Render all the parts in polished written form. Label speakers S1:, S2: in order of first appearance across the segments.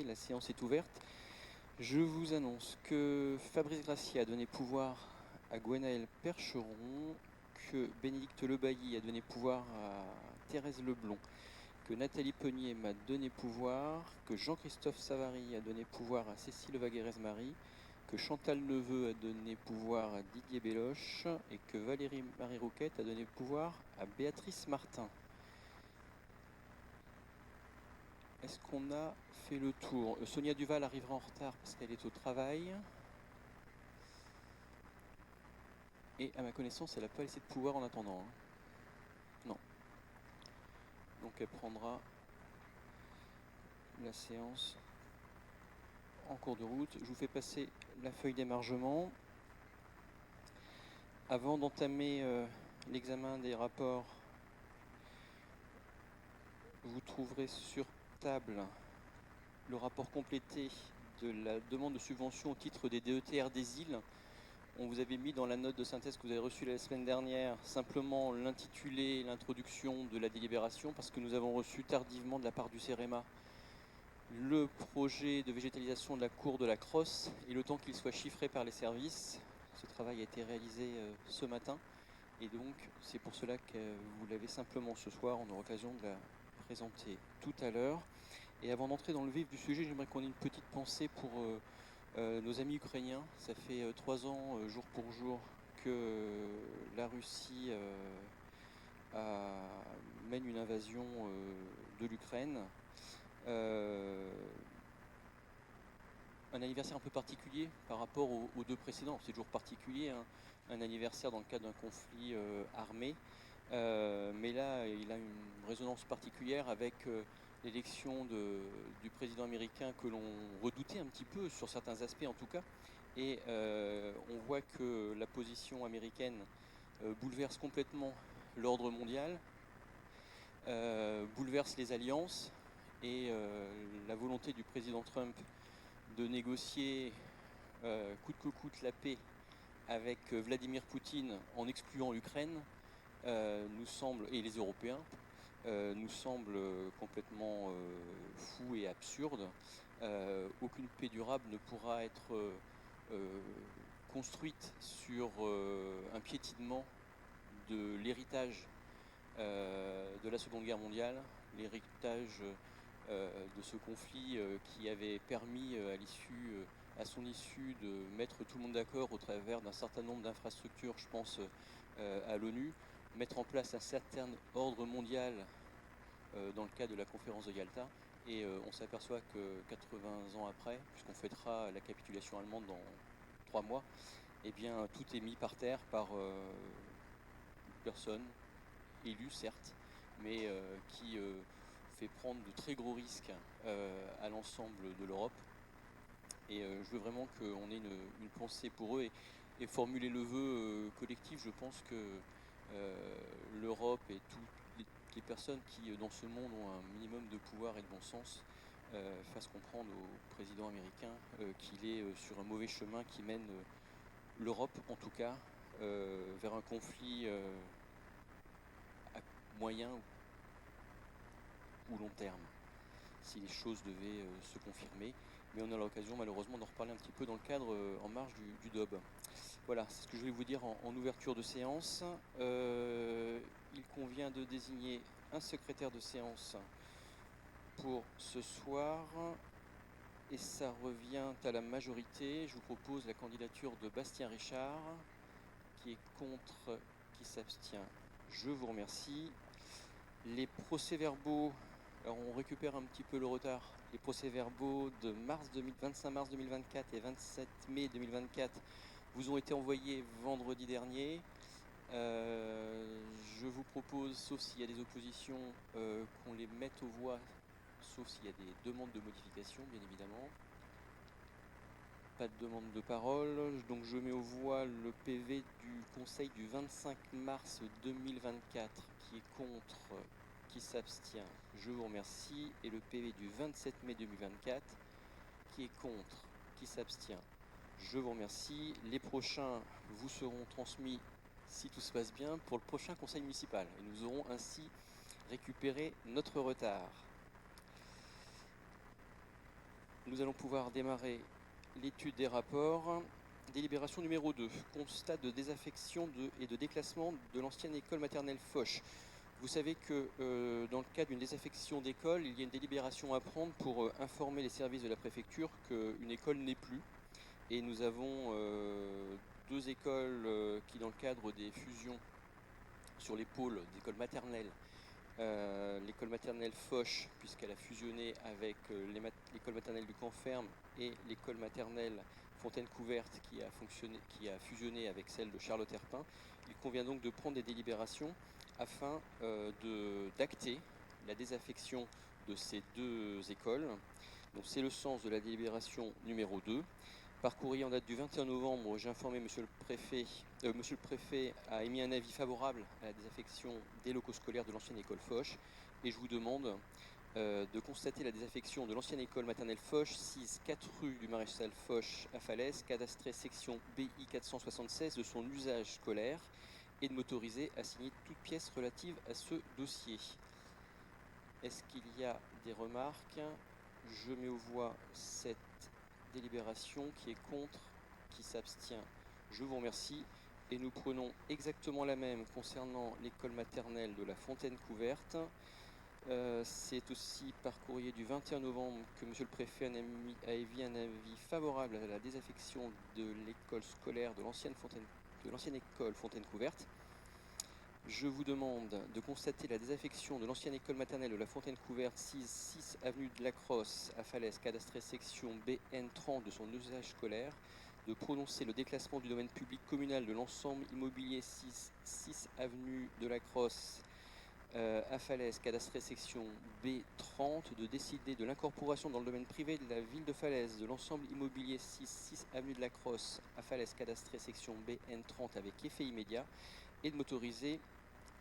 S1: commencer, la séance est ouverte. Je vous annonce que Fabrice Gracia a donné pouvoir à Gwenaël Percheron, que Bénédicte Lebailly a donné pouvoir à Thérèse Leblond, que Nathalie Peunier m'a donné pouvoir, que Jean-Christophe Savary a donné pouvoir à Cécile Vaguerez-Marie, que Chantal Neveu a donné pouvoir à Didier Belloche et que Valérie Marie Rouquette a donné pouvoir à Béatrice Martin. Est-ce qu'on a fait le tour? Sonia Duval arrivera en retard parce qu'elle est au travail. Et à ma connaissance, elle n'a pas laissé de pouvoir en attendant. Non. Donc elle prendra la séance en cours de route. Je vous fais passer la feuille d'émargement. Avant d'entamer l'examen des rapports, vous trouverez sur table le rapport complété de la demande de subvention au titre des DETR des îles. On vous avait mis dans la note de synthèse que vous avez reçue la semaine dernière simplement l'intitulé et l'introduction de la délibération parce que nous avons reçu tardivement de la part du CEREMA le projet de végétalisation de la cour de la Crosse et le temps qu'il soit chiffré par les services. Ce travail a été réalisé ce matin et donc c'est pour cela que vous l'avez simplement ce soir. On aura l'occasion de la présenter tout à l'heure. Et avant d'entrer dans le vif du sujet, j'aimerais qu'on ait une petite pensée pour nos amis ukrainiens. Ça fait 3 ans, jour pour jour, que la Russie mène une invasion de l'Ukraine. Un anniversaire un peu particulier par rapport aux deux précédents. C'est toujours particulier, hein, un anniversaire dans le cadre d'un conflit armé. Mais là, il a une résonance particulière avec l'élection du président américain que l'on redoutait un petit peu, sur certains aspects en tout cas. Et on voit que la position américaine bouleverse complètement l'ordre mondial, bouleverse les alliances et la volonté du président Trump de négocier coûte que coûte la paix avec Vladimir Poutine en excluant l'Ukraine nous semble, et les Européens, nous semble complètement fou et absurde. Aucune paix durable ne pourra être construite sur un piétinement de l'héritage de la Seconde Guerre mondiale, l'héritage de ce conflit qui avait permis à son issue de mettre tout le monde d'accord au travers d'un certain nombre d'infrastructures, je pense à l'ONU, mettre en place un certain ordre mondial dans le cadre de la conférence de Yalta. Et on s'aperçoit que 80 ans après, puisqu'on fêtera la capitulation allemande dans 3 mois, eh bien tout est mis par terre par une personne élue certes, mais qui fait prendre de très gros risques à l'ensemble de l'Europe. Et je veux vraiment qu'on ait une pensée pour eux et formuler le vœu collectif. Je pense que l'Europe et toutes les personnes qui, dans ce monde, ont un minimum de pouvoir et de bon sens, fassent comprendre au président américain qu'il est sur un mauvais chemin qui mène l'Europe, en tout cas, vers un conflit à moyen ou long terme, si les choses devaient se confirmer. Mais on a l'occasion malheureusement d'en reparler un petit peu dans le cadre en marge du DOB. Voilà, c'est ce que je voulais vous dire en ouverture de séance. Il convient de désigner un secrétaire de séance pour ce soir. Et ça revient à la majorité. Je vous propose la candidature de Bastien Richard. Qui est contre, qui s'abstient. Je vous remercie. Les procès-verbaux, alors on récupère un petit peu le retard. Les procès-verbaux de 25 mars 2024 et 27 mai 2024 vous ont été envoyés vendredi dernier. Je vous propose, sauf s'il y a des oppositions, qu'on les mette aux voix, sauf s'il y a des demandes de modification, bien évidemment. Pas de demande de parole, donc je mets aux voix le PV du Conseil du 25 mars 2024, qui est contre, qui s'abstient, je vous remercie, et le PV du 27 mai 2024, qui est contre, qui s'abstient, je vous remercie. Les prochains vous seront transmis, si tout se passe bien, pour le prochain conseil municipal, et nous aurons ainsi récupéré notre retard. Nous allons pouvoir démarrer l'étude des rapports. Délibération numéro 2, constat de désaffection et de déclassement de l'ancienne école maternelle Foch. Vous savez que dans le cas d'une désaffection d'école, il y a une délibération à prendre pour informer les services de la préfecture qu'une école n'est plus. Et nous avons deux écoles qui, dans le cadre des fusions sur les pôles d'écoles maternelles, l'école maternelle Foch, puisqu'elle a fusionné avec l'école maternelle du Canferme et l'école maternelle Fontaine Couverte qui a fusionné avec celle de Charlotte-Herpin. Il convient donc de prendre des délibérations afin d'acter la désaffection de ces deux écoles. Donc c'est le sens de la délibération numéro 2. Par courrier en date du 21 novembre, j'ai informé Monsieur le Préfet a émis un avis favorable à la désaffection des locaux scolaires de l'ancienne école Foch et je vous demande de constater la désaffection de l'ancienne école maternelle Foch, 6-4 rue du Maréchal Foch à Falaise, cadastrée section BI 476 de son usage scolaire et de m'autoriser à signer toute pièce relative à ce dossier. Est-ce qu'il y a des remarques? Je mets aux voix cette délibération. Qui est contre? Qui s'abstient? Je vous remercie. Et nous prenons exactement la même concernant l'école maternelle de la Fontaine Couverte. C'est aussi par courrier du 21 novembre que Monsieur le Préfet a émis un avis favorable à la désaffection de l'école scolaire de l'ancienne école Fontaine Couverte. Je vous demande de constater la désaffection de l'ancienne école maternelle de la Fontaine Couverte, 6 avenue de la Crosse à Falaise, cadastrée section BN 30 de son usage scolaire, de prononcer le déclassement du domaine public communal de l'ensemble immobilier 6 avenue de la Crosse à Falaise, cadastrée section B30, de décider de l'incorporation dans le domaine privé de la ville de Falaise de l'ensemble immobilier 6 avenue de la Crosse à Falaise, cadastrée section BN30 avec effet immédiat, et de m'autoriser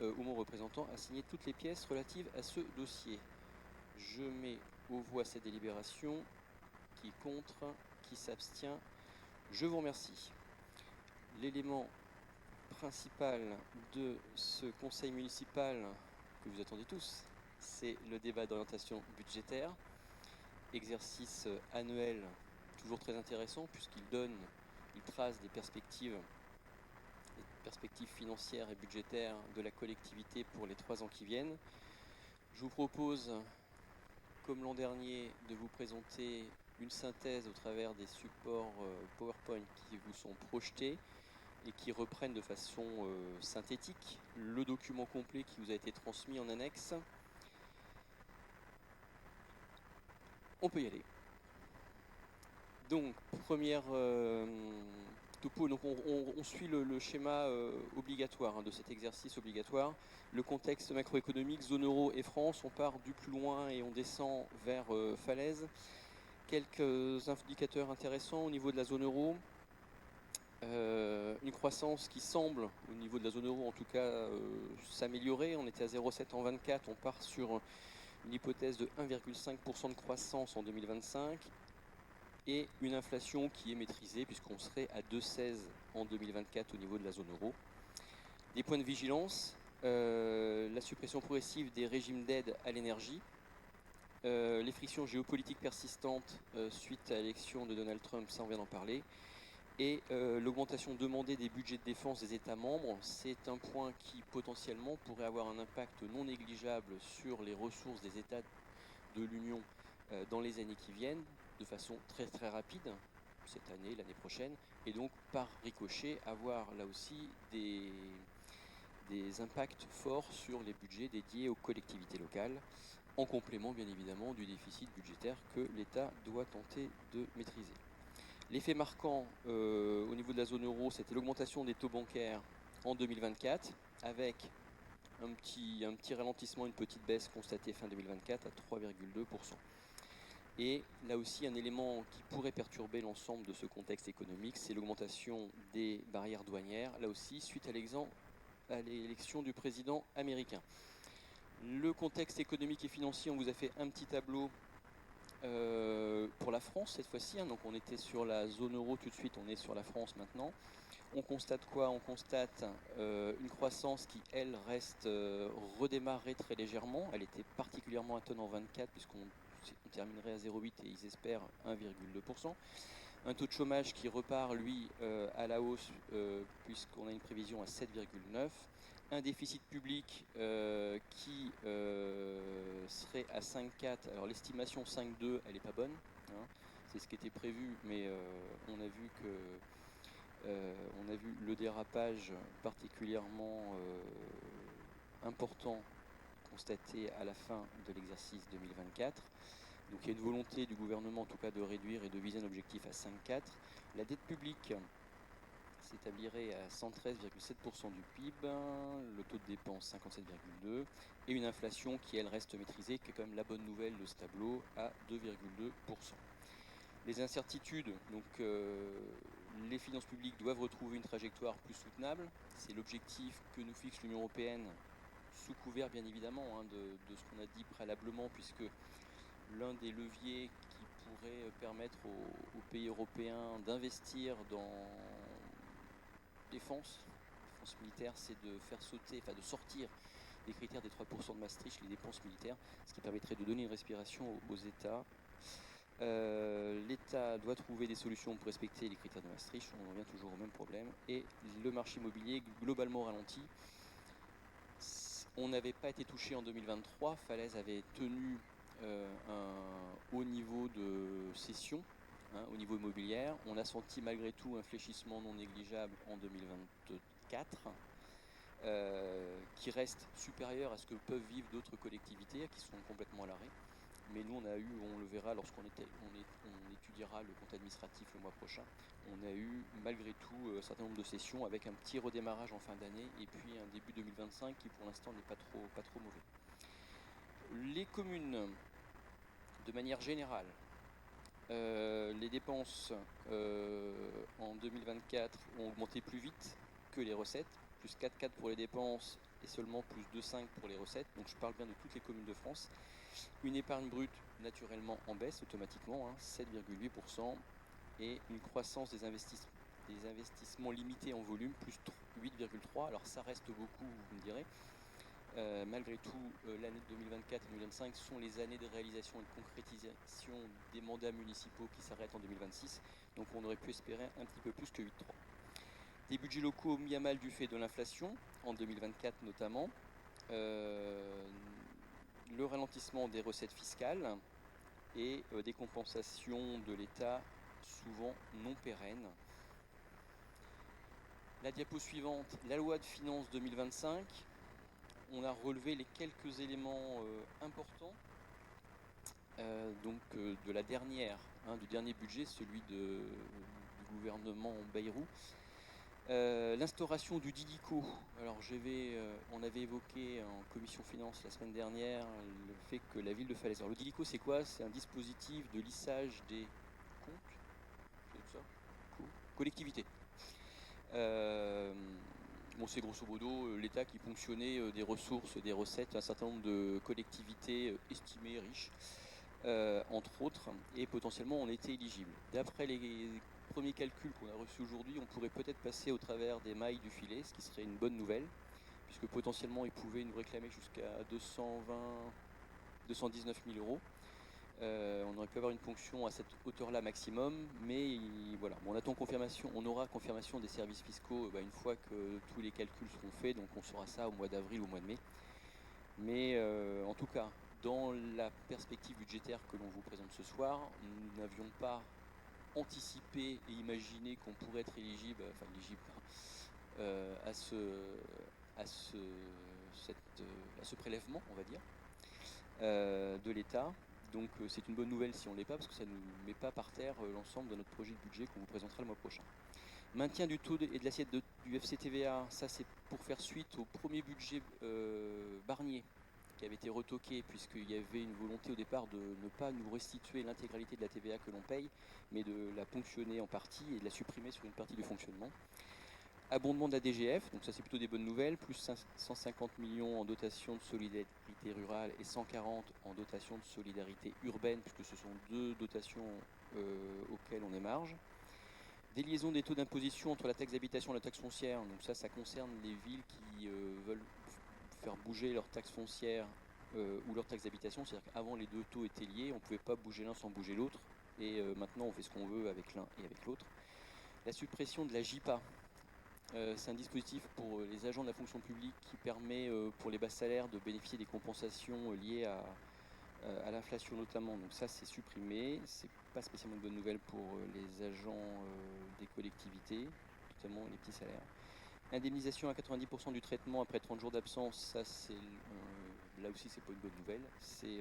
S1: ou mon représentant à signer toutes les pièces relatives à ce dossier. Je mets aux voix cette délibération. Qui est contre? Qui s'abstient? Je vous remercie. L'élément principal de ce conseil municipal que vous attendez tous, c'est le débat d'orientation budgétaire, exercice annuel toujours très intéressant puisqu'il trace des perspectives financières et budgétaires de la collectivité pour les 3 ans qui viennent. Je vous propose, comme l'an dernier, de vous présenter une synthèse au travers des supports PowerPoint qui vous sont projetés et qui reprennent de façon synthétique le document complet qui vous a été transmis en annexe. On peut y aller. Donc, première topo, donc on suit le schéma obligatoire de cet exercice obligatoire. Le contexte macroéconomique, zone euro et France, on part du plus loin et on descend vers Falaise. Quelques indicateurs intéressants au niveau de la zone euro. Une croissance qui semble, au niveau de la zone euro en tout cas, s'améliorer. On était à 0,7 en 24, on part sur une hypothèse de 1,5% de croissance en 2025 et une inflation qui est maîtrisée puisqu'on serait à 2,16 en 2024 au niveau de la zone euro. Des points de vigilance, la suppression progressive des régimes d'aide à l'énergie, les frictions géopolitiques persistantes suite à l'élection de Donald Trump, ça on vient d'en parler, et l'augmentation demandée des budgets de défense des États membres, c'est un point qui potentiellement pourrait avoir un impact non négligeable sur les ressources des États de l'Union dans les années qui viennent, de façon très très rapide, cette année, l'année prochaine, et donc par ricochet avoir là aussi des impacts forts sur les budgets dédiés aux collectivités locales, en complément bien évidemment du déficit budgétaire que l'État doit tenter de maîtriser. L'effet marquant au niveau de la zone euro, c'était l'augmentation des taux bancaires en 2024, avec un petit ralentissement, une petite baisse constatée fin 2024 à 3,2%. Et là aussi, un élément qui pourrait perturber l'ensemble de ce contexte économique, c'est l'augmentation des barrières douanières, là aussi, suite à l'élection du président américain. Le contexte économique et financier, on vous a fait un petit tableau pour la France cette fois-ci, hein. Donc on était sur la zone euro tout de suite, on est sur la France maintenant. On constate quoi? On constate une croissance qui, elle, redémarrait très légèrement. Elle était particulièrement atone en 24 puisqu'on on terminerait à 0,8 et ils espèrent 1,2%. Un taux de chômage qui repart, lui, à la hausse, puisqu'on a une prévision à 7,9. Un déficit public qui serait à 5,4. Alors l'estimation 5,2, elle n'est pas bonne. Hein. C'est ce qui était prévu, mais on a vu le dérapage particulièrement important constaté à la fin de l'exercice 2024. Donc il y a une volonté du gouvernement en tout cas de réduire et de viser un objectif à 5,4. La dette publique s'établirait à 113,7% du PIB, le taux de dépense 57,2% et une inflation qui elle reste maîtrisée, qui est quand même la bonne nouvelle de ce tableau, à 2,2%. Les incertitudes, donc les finances publiques doivent retrouver une trajectoire plus soutenable. C'est l'objectif que nous fixe l'Union européenne, sous couvert bien évidemment de ce qu'on a dit préalablement, puisque l'un des leviers qui pourrait permettre aux pays européens d'investir dans défense militaire, c'est de faire sauter, enfin de sortir des critères des 3% de Maastricht, les dépenses militaires, ce qui permettrait de donner une respiration aux États. L'État doit trouver des solutions pour respecter les critères de Maastricht, on en revient toujours au même problème, et le marché immobilier globalement ralenti. On n'avait pas été touché en 2023, Falaise avait tenu un haut niveau de cession, au niveau immobilier. On a senti malgré tout un fléchissement non négligeable en 2024, qui reste supérieur à ce que peuvent vivre d'autres collectivités qui sont complètement à l'arrêt. Mais nous, on le verra lorsqu'on étudiera le compte administratif le mois prochain, on a eu malgré tout un certain nombre de sessions avec un petit redémarrage en fin d'année et puis un début 2025 qui pour l'instant n'est pas trop mauvais. Les communes, de manière générale, les dépenses en 2024 ont augmenté plus vite que les recettes, plus 4,4 pour les dépenses et seulement plus 2,5 pour les recettes. Donc je parle bien de toutes les communes de France. Une épargne brute naturellement en baisse automatiquement, 7,8%, et une croissance des investissements limités en volume, plus 8,3%. Alors ça reste beaucoup, vous me direz. Malgré tout, l'année 2024 et 2025 sont les années de réalisation et de concrétisation des mandats municipaux qui s'arrêtent en 2026. Donc on aurait pu espérer un petit peu plus que 8,3. Des budgets locaux mis à mal du fait de l'inflation, en 2024 notamment. Le ralentissement des recettes fiscales et des compensations de l'État souvent non pérennes. La diapo suivante, la loi de finances 2025. On a relevé les quelques éléments importants de la dernière, du dernier budget, celui du gouvernement Bayrou. L'instauration du DILICO. Alors on avait évoqué en commission finance la semaine dernière le fait que la ville de Falaise. Alors le DILICO c'est quoi? C'est un dispositif de lissage des comptes, c'est ça, collectivités. C'est grosso modo l'État qui ponctionnait des ressources, des recettes, un certain nombre de collectivités estimées riches, entre autres, et potentiellement on était éligible. D'après les premiers calculs qu'on a reçus aujourd'hui, on pourrait peut-être passer au travers des mailles du filet, ce qui serait une bonne nouvelle, puisque potentiellement ils pouvaient nous réclamer jusqu'à 219 000 euros. On aurait pu avoir une ponction à cette hauteur-là maximum, mais voilà. On attend confirmation, on aura confirmation des services fiscaux une fois que tous les calculs seront faits, donc on saura ça au mois d'avril ou au mois de mai. Mais en tout cas, dans la perspective budgétaire que l'on vous présente ce soir, nous n'avions pas anticipé et imaginé qu'on pourrait être éligible à ce prélèvement, on va dire, de l'État. Donc c'est une bonne nouvelle si on ne l'est pas, parce que ça ne nous met pas par terre l'ensemble de notre projet de budget qu'on vous présentera le mois prochain. Maintien du taux et de l'assiette du FCTVA, ça c'est pour faire suite au premier budget Barnier qui avait été retoqué, puisqu'il y avait une volonté au départ de ne pas nous restituer l'intégralité de la TVA que l'on paye, mais de la ponctionner en partie et de la supprimer sur une partie du fonctionnement. Abondement de la DGF, donc ça c'est plutôt des bonnes nouvelles, plus 150 millions en dotation de solidarité rurale et 140 en dotation de solidarité urbaine, puisque ce sont deux dotations auxquelles on émarge. Déliaison des taux d'imposition entre la taxe d'habitation et la taxe foncière, donc ça concerne les villes qui veulent faire bouger leur taxe foncière ou leur taxe d'habitation. C'est-à-dire qu'avant, les deux taux étaient liés, on ne pouvait pas bouger l'un sans bouger l'autre, et maintenant on fait ce qu'on veut avec l'un et avec l'autre. La suppression de la JIPA, c'est un dispositif pour les agents de la fonction publique qui permet pour les bas salaires de bénéficier des compensations liées à l'inflation notamment. Donc ça, c'est supprimé. C'est pas spécialement une bonne nouvelle pour les agents des collectivités, notamment les petits salaires. Indemnisation à 90% du traitement après 30 jours d'absence, ça c'est là aussi c'est pas une bonne nouvelle. C'est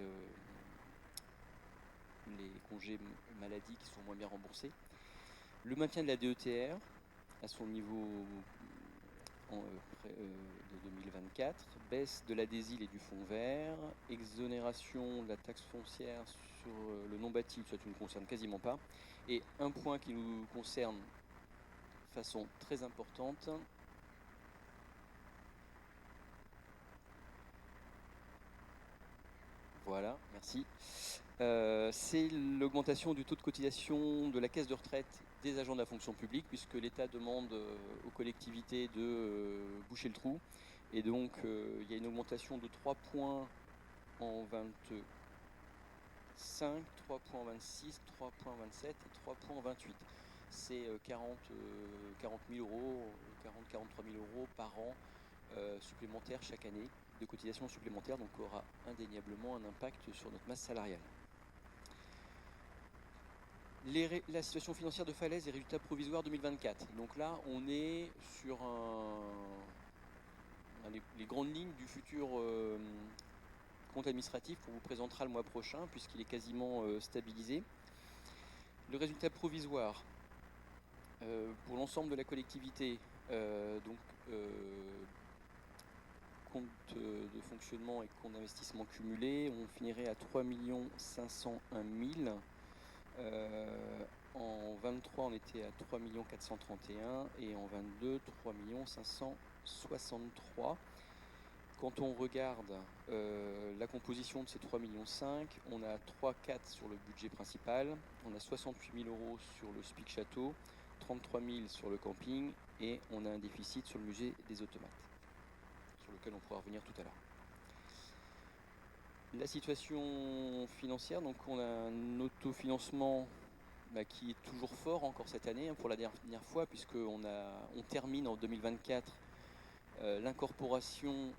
S1: les congés maladie qui sont moins bien remboursés. Le maintien de la DETR à son niveau de 2024, baisse de la DSIL et du fonds vert, exonération de la taxe foncière sur le non bâti, ça tu ne concerne quasiment pas, et un point qui nous concerne de façon très importante, voilà, merci, c'est l'augmentation du taux de cotisation de la caisse de retraite des agents de la fonction publique, puisque l'État demande aux collectivités de boucher le trou. Et donc, il y a une augmentation de 3 points en 25, 3 points en 26, 3 points en 27 et 3 points en 28. C'est 40 000 euros, 43 000 euros par an supplémentaires chaque année de cotisations supplémentaires, donc aura indéniablement un impact sur notre masse salariale. La situation financière de Falaise et résultats provisoires 2024. Donc là, on est sur les grandes lignes du futur compte administratif qu'on vous présentera le mois prochain, puisqu'il est quasiment stabilisé. Le résultat provisoire pour l'ensemble de la collectivité, compte de fonctionnement et compte d'investissement cumulé, on finirait à 3 501 000. En 23, on était à 3 431 et en 22, 3 563. Quand on regarde la composition de ces 3,5 millions, on a 3,4 sur le budget principal, on a 68 000 euros sur le Spic Château, 33 000 sur le camping et on a un déficit sur le musée des automates, sur lequel on pourra revenir tout à l'heure. La situation financière, donc on a un autofinancement qui est toujours fort encore cette année, pour la dernière fois, puisqu'on termine en 2024 l'incorporation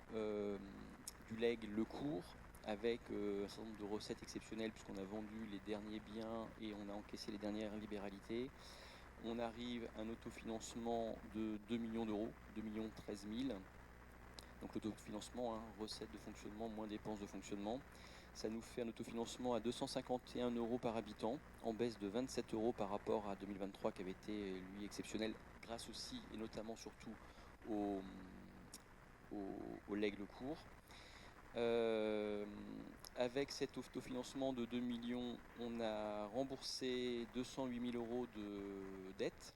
S1: du legs Le Cours avec un certain nombre de recettes exceptionnelles, puisqu'on a vendu les derniers biens et on a encaissé les dernières libéralités. On arrive à un autofinancement de 2 millions d'euros, 2 13 000. Donc l'autofinancement, recettes de fonctionnement moins dépenses de fonctionnement. Ça nous fait un autofinancement à 251 euros par habitant, en baisse de 27 euros par rapport à 2023 qui avait été lui exceptionnel, grâce aussi et notamment surtout au legs Le Cours. Avec cet autofinancement de 2 millions, on a remboursé 208 000 euros de dettes,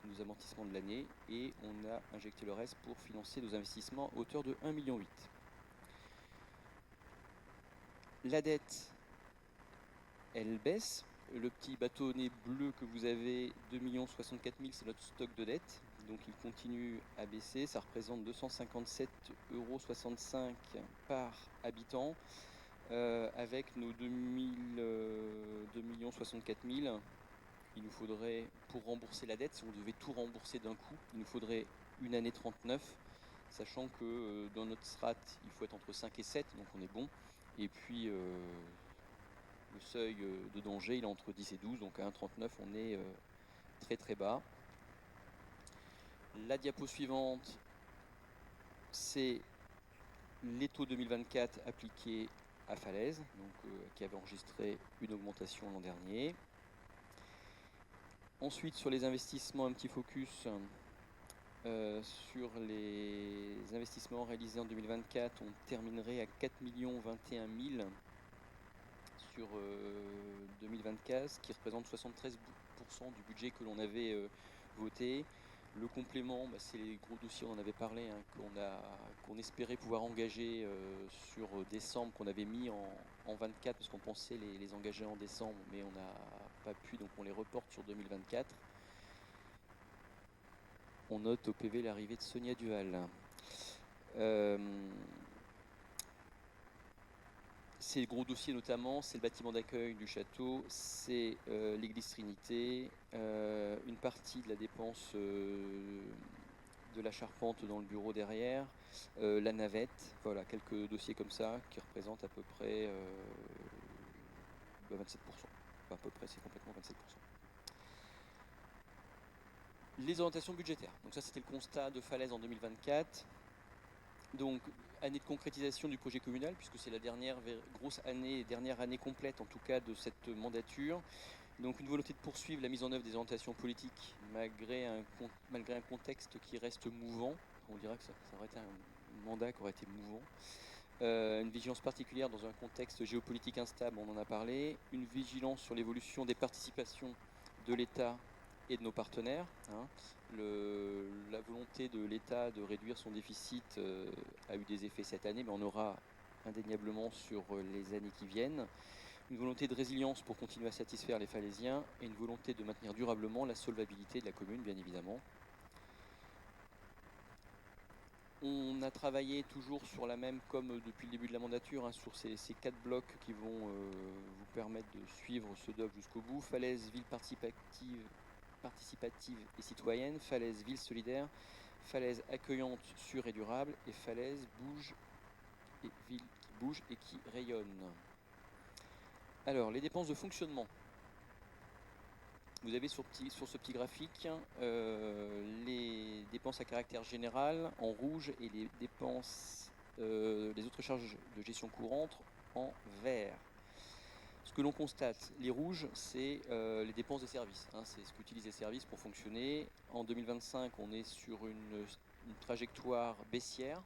S1: nos amortissements de l'année, et on a injecté le reste pour financer nos investissements à hauteur de 1,8 million. La dette, elle baisse. Le petit bâtonnet bleu que vous avez, 2 064 000, c'est notre stock de dette. Donc il continue à baisser. Ça représente 257,65 € par habitant. Avec nos 2 064 000, il nous faudrait, pour rembourser la dette, si on devait tout rembourser d'un coup, il nous faudrait une année 39, sachant que dans notre strat, il faut être entre 5 et 7, donc on est bon. Et puis le seuil de danger, il est entre 10 et 12, donc à 1,39, on est très très bas. La diapo suivante, c'est les taux 2024 appliqués à Falaise, donc, qui avait enregistré une augmentation l'an dernier. Ensuite, sur les investissements, un petit focus sur les investissements réalisés en 2024. On terminerait à 4 021 000 sur 2024, ce qui représente 73% du budget que l'on avait voté. Le complément, c'est les gros dossiers, on en avait parlé, qu'on espérait pouvoir engager sur décembre, qu'on avait mis en 24, parce qu'on pensait les engager en décembre, mais on n'a pas pu, donc on les reporte sur 2024. On note au PV l'arrivée de Sonia Duval. Ces gros dossiers notamment, c'est le bâtiment d'accueil du château, c'est l'église Trinité, une partie de la dépense de la charpente dans le bureau derrière, la navette, voilà, quelques dossiers comme ça qui représentent à peu près 27%. Enfin, à peu près, c'est complètement 27%. Les orientations budgétaires. Donc ça, c'était le constat de Falaise en 2024. Donc, année de concrétisation du projet communal, puisque c'est la dernière grosse année, dernière année complète en tout cas de cette mandature. Donc une volonté de poursuivre la mise en œuvre des orientations politiques malgré un contexte qui reste mouvant. On dirait que ça aurait été un mandat qui aurait été mouvant. Une vigilance particulière dans un contexte géopolitique instable, on en a parlé. Une vigilance sur l'évolution des participations de l'État et de nos partenaires. La volonté de l'État de réduire son déficit a eu des effets cette année, mais on aura indéniablement sur les années qui viennent. Une volonté de résilience pour continuer à satisfaire les Falaisiens et une volonté de maintenir durablement la solvabilité de la commune, bien évidemment. On a travaillé toujours sur la même, comme depuis le début de la mandature, sur ces 4 blocs qui vont vous permettre de suivre ce DOC jusqu'au bout. Falaise, ville participative et citoyenne, Falaise, ville solidaire, Falaise accueillante, sûre et durable, et Falaise, bouge et ville qui bouge et qui rayonne. Alors, les dépenses de fonctionnement. Vous avez sur ce petit graphique les dépenses à caractère général en rouge et les dépenses, les autres charges de gestion courante en vert. Ce que l'on constate, les rouges, c'est les dépenses des services. C'est ce qu'utilisent les services pour fonctionner. En 2025, on est sur une trajectoire baissière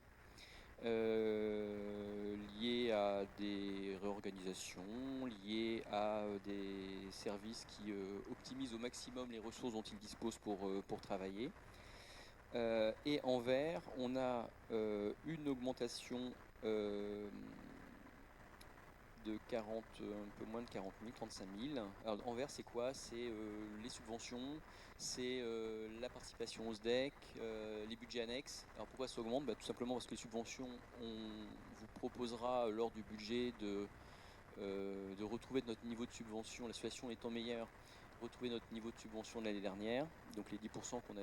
S1: liée à des réorganisations, liée à des services qui optimisent au maximum les ressources dont ils disposent pour travailler. Et en vert, on a une augmentation de 40, un peu moins de 40 000, 35 000. Alors, en vert, c'est quoi? C'est les subventions, c'est la participation au SDEC, les budgets annexes. Alors pourquoi ça augmente? Tout simplement parce que les subventions, on vous proposera lors du budget de retrouver notre niveau de subvention, la situation étant meilleure, retrouver notre niveau de subvention de l'année dernière, donc les 10% qu'on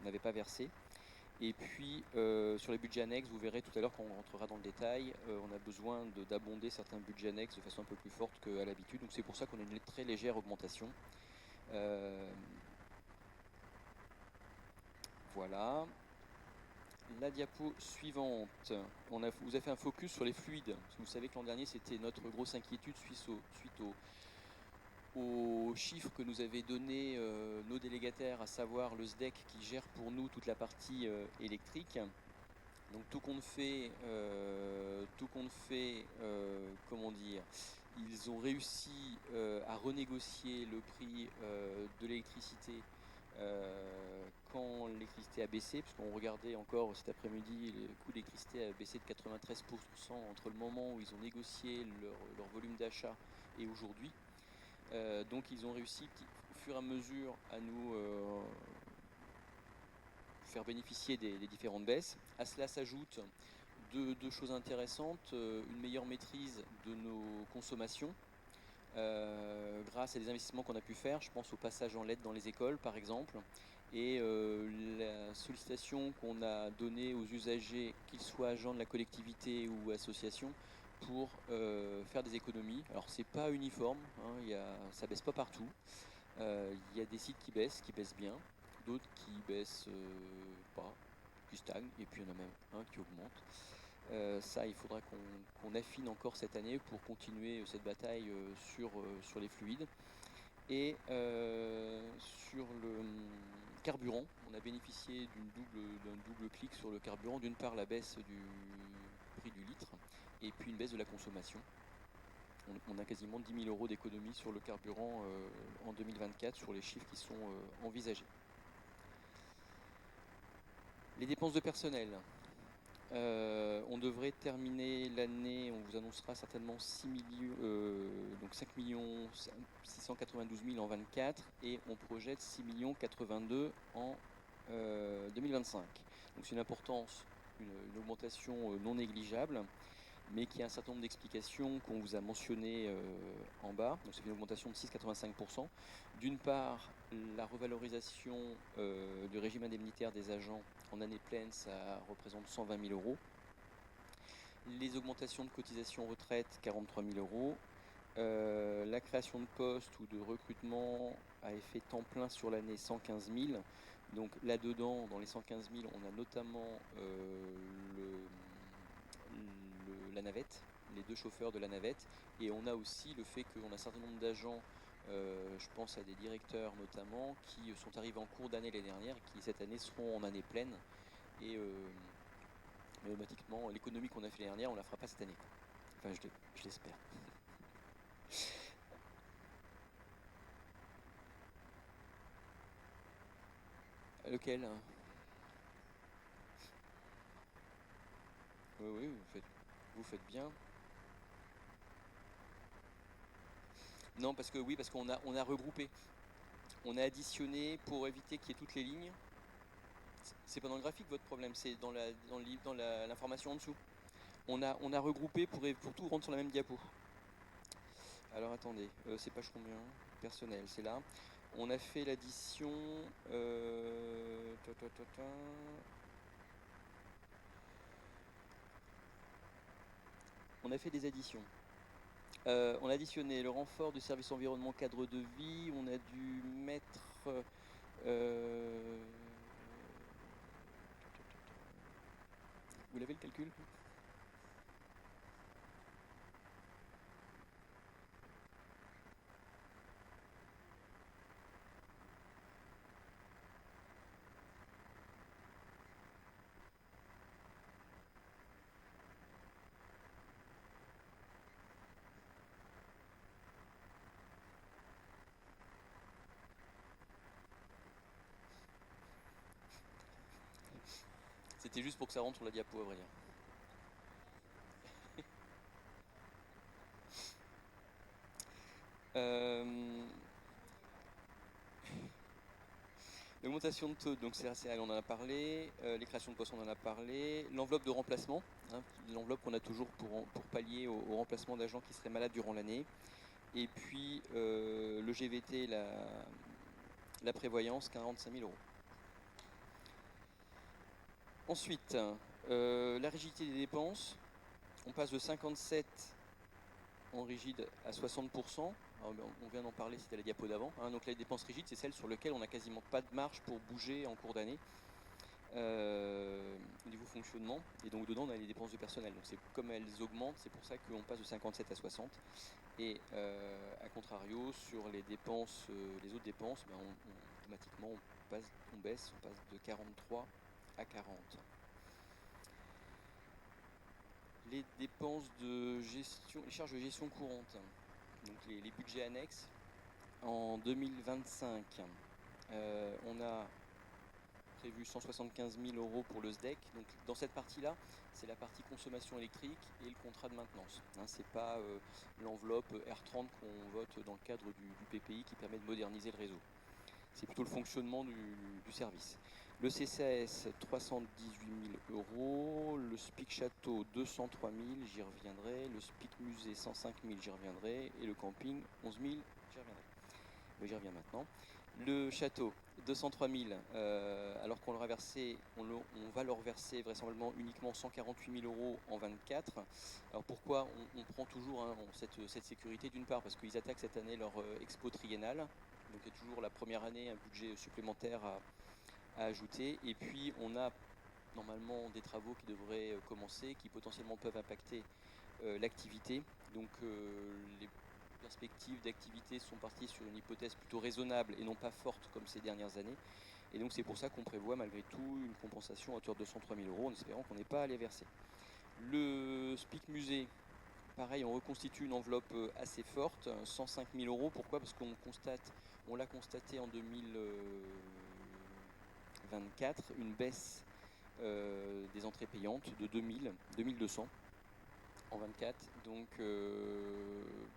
S1: n'avait pas versé. Et puis sur les budgets annexes, vous verrez tout à l'heure quand on rentrera dans le détail, on a besoin d'abonder certains budgets annexes de façon un peu plus forte qu'à l'habitude. Donc c'est pour ça qu'on a une très légère augmentation. Voilà. La diapo suivante, vous a fait un focus sur les fluides. Parce que vous savez que l'an dernier, c'était notre grosse inquiétude suite aux chiffres que nous avaient donné nos délégataires, à savoir le SDEC qui gère pour nous toute la partie électrique. Donc tout compte fait, comment dire, ils ont réussi à renégocier le prix de l'électricité quand l'électricité a baissé, puisqu'on regardait encore cet après-midi, le coût d'électricité a baissé de 93% entre le moment où ils ont négocié leur volume d'achat et aujourd'hui. Donc ils ont réussi au fur et à mesure à nous faire bénéficier des différentes baisses. À cela s'ajoutent deux choses intéressantes, une meilleure maîtrise de nos consommations grâce à des investissements qu'on a pu faire, je pense au passage en LED dans les écoles par exemple, et la sollicitation qu'on a donnée aux usagers, qu'ils soient agents de la collectivité ou associations, pour faire des économies. Alors c'est pas uniforme, ça baisse pas partout. Il y a des sites qui baissent bien, d'autres qui baissent pas, qui stagnent, et puis il y en a même un qui augmente. Ça, il faudra qu'on affine encore cette année pour continuer cette bataille sur les fluides. Et sur le carburant, on a bénéficié d'un double clic sur le carburant. D'une part, la baisse du prix du litre, et puis une baisse de la consommation. On a quasiment 10 000 € d'économie sur le carburant en 2024 sur les chiffres qui sont envisagés. Les dépenses de personnel. On devrait terminer l'année, on vous annoncera certainement 5 692 000 en 24 et on projette 6 82 en 2025. Donc c'est une importance une augmentation non négligeable, mais qui a un certain nombre d'explications qu'on vous a mentionnées en bas. Donc c'est une augmentation de 6,85%. D'une part, la revalorisation du régime indemnitaire des agents en année pleine, ça représente 120 000 euros. Les augmentations de cotisations retraite, 43 000 euros. La création de postes ou de recrutement à effet temps plein sur l'année, 115 000. Donc là-dedans, dans les 115 000, on a notamment la navette, les 2 chauffeurs de la navette, et on a aussi le fait qu'on a un certain nombre d'agents, je pense à des directeurs notamment, qui sont arrivés en cours d'année l'année dernière et qui cette année seront en année pleine. Et automatiquement, l'économie qu'on a fait l'année dernière, on ne la fera pas cette année. Enfin, je l'espère. Lequel? Oui, vous faites bien. Non, parce qu'on a regroupé. On a additionné pour éviter qu'il y ait toutes les lignes. C'est pas dans le graphique votre problème, c'est dans l'information en dessous. On a regroupé pour tout rendre sur la même diapo. Alors attendez, c'est page combien? Personnel, c'est là. On a fait l'addition. On a fait des additions. On a additionné le renfort du service environnement cadre de vie. On a dû mettre. Vous l'avez le calcul? C'était juste pour que ça rentre sur la diapo, à vrai dire. L'augmentation de taux, donc CRCL, on en a parlé. Les créations de postes, on en a parlé. L'enveloppe de remplacement, l'enveloppe qu'on a toujours pour pallier au remplacement d'agents qui seraient malades durant l'année. Et puis le GVT, la prévoyance, 45 000 euros. Ensuite, la rigidité des dépenses, on passe de 57 en rigide à 60%. Alors, on vient d'en parler, c'était la diapo d'avant. Donc les dépenses rigides, c'est celles sur lesquelles on n'a quasiment pas de marge pour bouger en cours d'année au niveau fonctionnement. Et donc dedans, on a les dépenses de personnel. Donc c'est comme elles augmentent, c'est pour ça qu'on passe de 57 à 60. Et à contrario, sur les dépenses, les autres dépenses, automatiquement on baisse, on passe de 43 à 40. Les dépenses de gestion, les charges de gestion courante, donc les budgets annexes, en 2025, on a prévu 175 000 euros pour le SDEC. Donc dans cette partie-là, c'est la partie consommation électrique et le contrat de maintenance. C'est pas l'enveloppe R30 qu'on vote dans le cadre du PPI qui permet de moderniser le réseau. C'est plutôt le fonctionnement du service. Le CCAS, 318 000 euros. Le SPIC Château, 203 000, j'y reviendrai. Le SPIC Musée, 105 000, j'y reviendrai. Et le camping, 11 000, j'y reviendrai. J'y reviens maintenant. Le château, 203 000, alors qu'on on va leur verser vraisemblablement uniquement 148 000 euros en 24. Alors pourquoi on prend toujours cette sécurité? D'une part, parce qu'ils attaquent cette année leur expo triennale. Donc il y a toujours la première année un budget supplémentaire à ajouter. Et puis on a normalement des travaux qui devraient commencer, qui potentiellement peuvent impacter l'activité. Donc les perspectives d'activité sont parties sur une hypothèse plutôt raisonnable et non pas forte comme ces dernières années. Et donc c'est pour ça qu'on prévoit malgré tout une compensation à hauteur de 203 000 euros en espérant qu'on n'ait pas à les verser. Le SPIC Musée, pareil, on reconstitue une enveloppe assez forte, 105 000 euros. Pourquoi? Parce on l'a constaté en 2024, une baisse des entrées payantes de 2200 en 24. Donc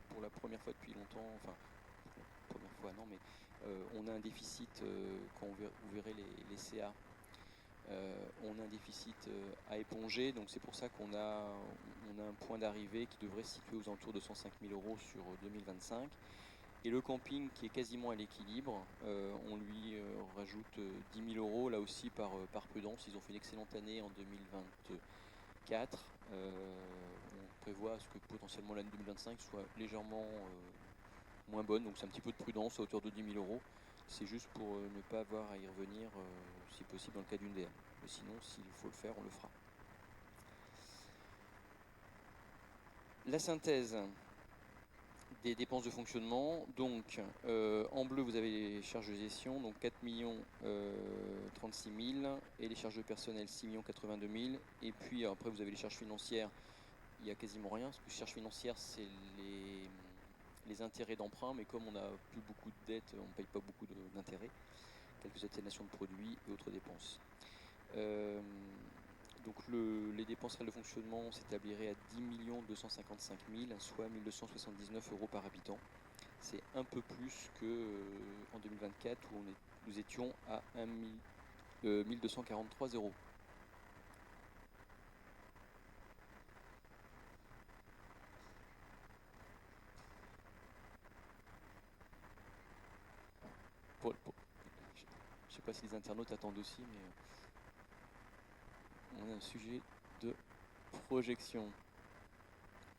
S1: pour la première fois depuis longtemps, enfin première fois non, mais on a un déficit quand vous verrez les CA on a un déficit à éponger, donc c'est pour ça qu'on a un point d'arrivée qui devrait se situer aux alentours de 105 000 euros sur 2025. Et le camping qui est quasiment à l'équilibre, on lui rajoute 10 000 euros, là aussi par prudence. Ils ont fait une excellente année en 2024. On prévoit ce que potentiellement l'année 2025 soit légèrement moins bonne, donc c'est un petit peu de prudence à hauteur de 10 000 euros. C'est juste pour ne pas avoir à y revenir, si possible, dans le cas d'une DM. Mais sinon, s'il faut le faire, on le fera. La synthèse des dépenses de fonctionnement. Donc, en bleu, vous avez les charges de gestion, donc 4 36 000, et les charges de personnel, 6 82 000. Et puis, après, vous avez les charges financières. Il n'y a quasiment rien, parce que les charges financières, c'est les intérêts d'emprunt, mais comme on n'a plus beaucoup de dettes, on ne paye pas beaucoup d'intérêts, quelques atténuations de produits et autres dépenses. Donc les dépenses réelles de fonctionnement s'établiraient à 10 255 000, soit 1 279 euros par habitant. C'est un peu plus qu'en 2024 où nous étions à 1 1243 euros. Je ne sais pas si les internautes attendent aussi, mais on a un sujet de projection.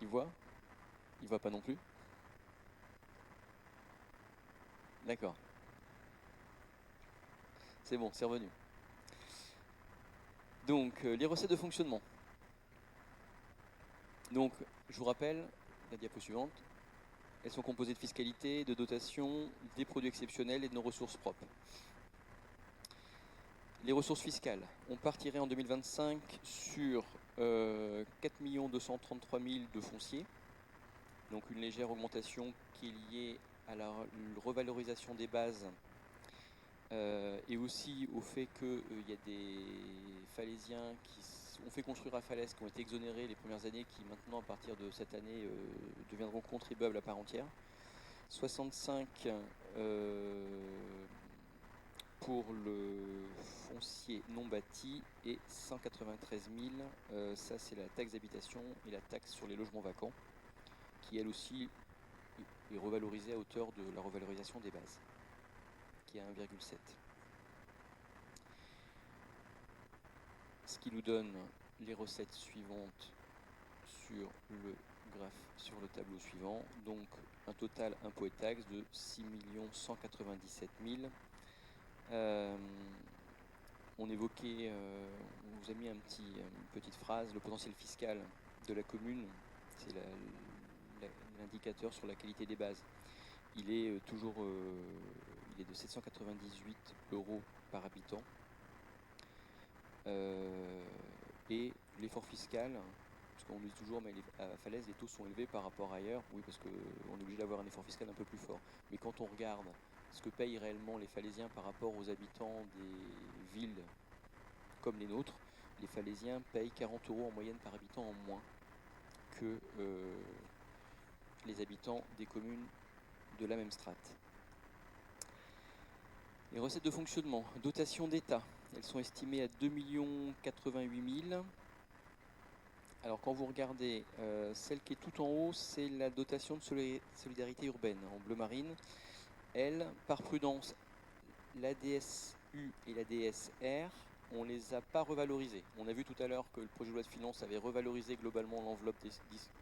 S1: Il voit ? Il voit pas non plus ? D'accord. C'est bon, c'est revenu. Donc, les recettes de fonctionnement. Donc, je vous rappelle, la diapo suivante, elles sont composées de fiscalité, de dotation, des produits exceptionnels et de nos ressources propres. Les ressources fiscales, on partirait en 2025 sur 4 233 000 de foncier, donc une légère augmentation qui est liée à la revalorisation des bases et aussi au fait qu'il y a des Falaisiens qui ont fait construire à Falaise, qui ont été exonérés les premières années, qui maintenant, à partir de cette année, deviendront contribuables à part entière. 65 pour le foncier non bâti et 193 000, ça c'est la taxe d'habitation et la taxe sur les logements vacants, qui elle aussi est revalorisée à hauteur de la revalorisation des bases, qui est à 1,7. Ce qui nous donne les recettes suivantes sur le tableau suivant. Donc un total impôt et taxes de 6 197 000. On évoquait, on vous a mis une petite phrase, le potentiel fiscal de la commune, c'est l'indicateur sur la qualité des bases. Il est toujours il est de 798 euros par habitant. Et l'effort fiscal, parce qu'on dit toujours, mais à Falaise, les taux sont élevés par rapport à ailleurs. Oui, parce qu'on est obligé d'avoir un effort fiscal un peu plus fort. Mais quand on regarde ce que payent réellement les Falaisiens par rapport aux habitants des villes comme les nôtres, les Falaisiens payent 40 euros en moyenne par habitant en moins que les habitants des communes de la même strate. Les recettes de fonctionnement, dotation d'État, elles sont estimées à 2 088 000. Alors quand vous regardez, celle qui est tout en haut, c'est la dotation de solidarité urbaine en bleu marine. Elle, par prudence, la DSU et la DSR, on ne les a pas revalorisées. On a vu tout à l'heure que le projet de loi de finances avait revalorisé globalement l'enveloppe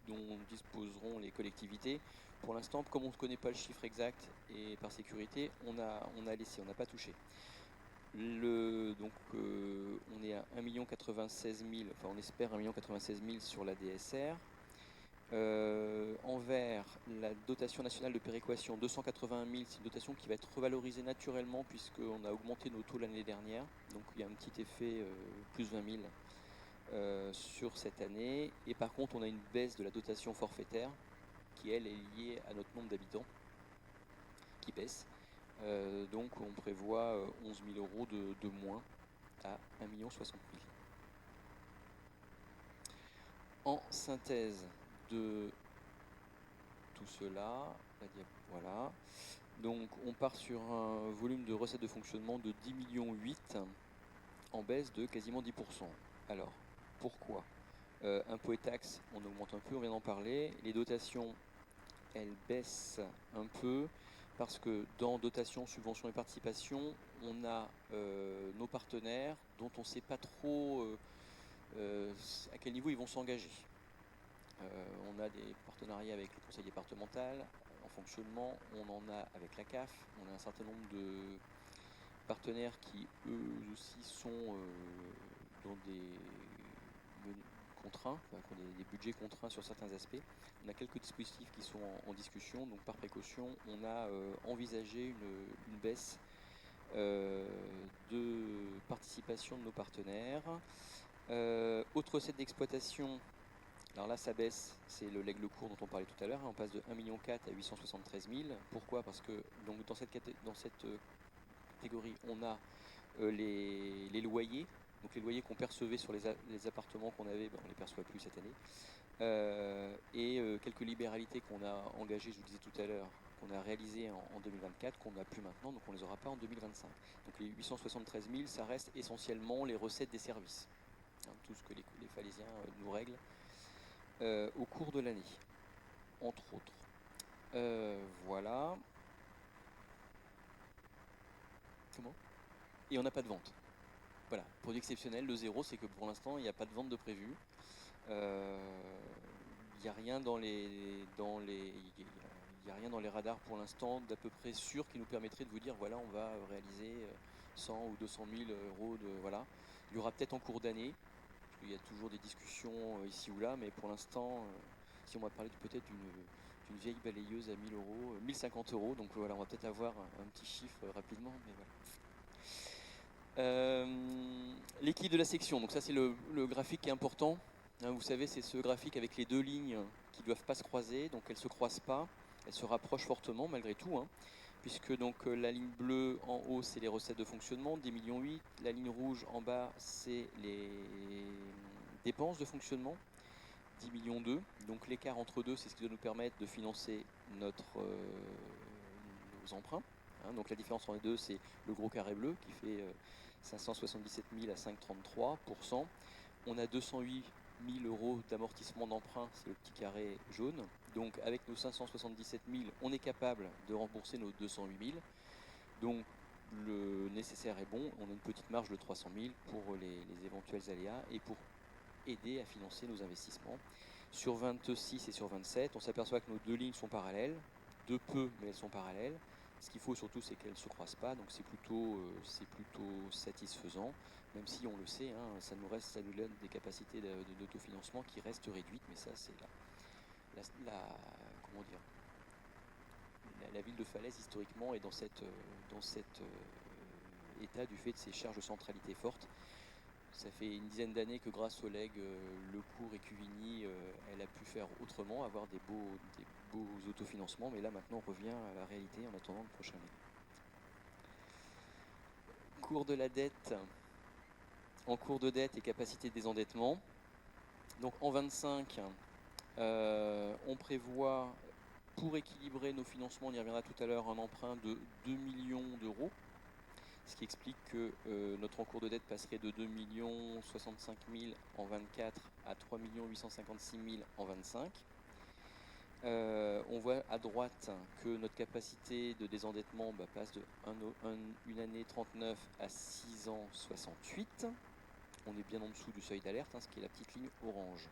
S1: dont disposeront les collectivités. Pour l'instant, comme on ne connaît pas le chiffre exact et par sécurité, on a laissé, on n'a pas touché. Donc on est à 1 96 000, enfin on espère 1 96 000 sur la DSR. En vert, la dotation nationale de péréquation, 281 000, c'est une dotation qui va être revalorisée naturellement puisqu'on a augmenté nos taux l'année dernière. Donc il y a un petit effet plus 20 000 sur cette année. Et par contre, on a une baisse de la dotation forfaitaire qui, elle, est liée à notre nombre d'habitants, qui baisse. Donc on prévoit 11 000 euros de moins à 1 60 000. En synthèse de tout cela, voilà. Donc on part sur un volume de recettes de fonctionnement de 10,8 millions en baisse de quasiment 10%. Alors, pourquoi impôts et taxes, on augmente un peu, on vient d'en parler. Les dotations, elles baissent un peu parce que dans dotations, subventions et participations, on a nos partenaires dont on ne sait pas trop à quel niveau ils vont s'engager. On a des partenariats avec le conseil départemental en fonctionnement, on en a avec la CAF, on a un certain nombre de partenaires qui eux aussi sont dans des contraints, qui ont des budgets contraints sur certains aspects. On a quelques dispositifs qui sont en discussion, donc par précaution, on a envisagé une baisse de participation de nos partenaires. Autre recette d'exploitation, alors là ça baisse, c'est le legs le court dont on parlait tout à l'heure, on passe de 1,4 million à 873 000. Pourquoi ? Parce que donc, dans cette catégorie, on a les loyers. Donc les loyers qu'on percevait sur les appartements qu'on avait, on ne les perçoit plus cette année. Et quelques libéralités qu'on a engagées, je vous disais tout à l'heure, qu'on a réalisées en 2024, qu'on n'a plus maintenant, donc on ne les aura pas en 2025. Donc les 873 000, ça reste essentiellement les recettes des services. Tout ce que les Falaisiens nous règlent au cours de l'année, entre autres. Voilà. Comment ? Et on n'a pas de vente. Voilà, produit exceptionnel, le zéro, c'est que pour l'instant, il n'y a pas de vente de prévu. Il n'y a rien dans les radars pour l'instant d'à peu près sûr qui nous permettrait de vous dire voilà, on va réaliser 100 ou 200 000 euros de voilà. Il y aura peut-être en cours d'année. Il y a toujours des discussions ici ou là, mais pour l'instant, si on va parler peut-être d'une vieille balayeuse à 1000 euros, 1050 euros, donc voilà, on va peut-être avoir un petit chiffre rapidement, mais voilà. L'équilibre de la section, donc ça c'est le graphique qui est important. Hein, vous savez, c'est ce graphique avec les deux lignes qui ne doivent pas se croiser, donc elles ne se croisent pas, elles se rapprochent fortement malgré tout, hein, puisque donc la ligne bleue en haut c'est les recettes de fonctionnement, 10,8 millions, la ligne rouge en bas c'est les dépenses de fonctionnement, 10,2 millions. Donc l'écart entre deux, c'est ce qui doit nous permettre de financer nos emprunts. Hein, donc la différence entre les deux, c'est le gros carré bleu qui fait 577 000 à 5,33%. On a 208 000 euros d'amortissement d'emprunt, c'est le petit carré jaune. Donc avec nos 577 000, on est capable de rembourser nos 208 000. Donc le nécessaire est bon, on a une petite marge de 300 000 pour les éventuels aléas et pour aider à financer nos investissements. Sur 26 et sur 27, on s'aperçoit que nos deux lignes sont parallèles, de peu, mais elles sont parallèles. Ce qu'il faut surtout, c'est qu'elles ne se croisent pas, donc c'est plutôt satisfaisant, même si on le sait, hein, ça nous donne des capacités d'autofinancement qui restent réduites, mais ça c'est comment dire, la ville de Falaise historiquement est dans cet état du fait de ses charges de centralité fortes. Ça fait une dizaine d'années que grâce au legs Lecourt et Cuvigny, elle a pu faire autrement, avoir des beaux autofinancements, mais là maintenant on revient à la réalité en attendant le prochain legs. Cours de la dette, en cours de dette et capacité de désendettement. Donc en 25, on prévoit, pour équilibrer nos financements, on y reviendra tout à l'heure, un emprunt de 2 millions d'euros. Ce qui explique que notre encours de dette passerait de 2 065 000 en 24 à 3 856 000 en 25. On voit à droite que notre capacité de désendettement passe de une année 39 à 6 ans 68. On est bien en dessous du seuil d'alerte, ce qui est la petite ligne orange.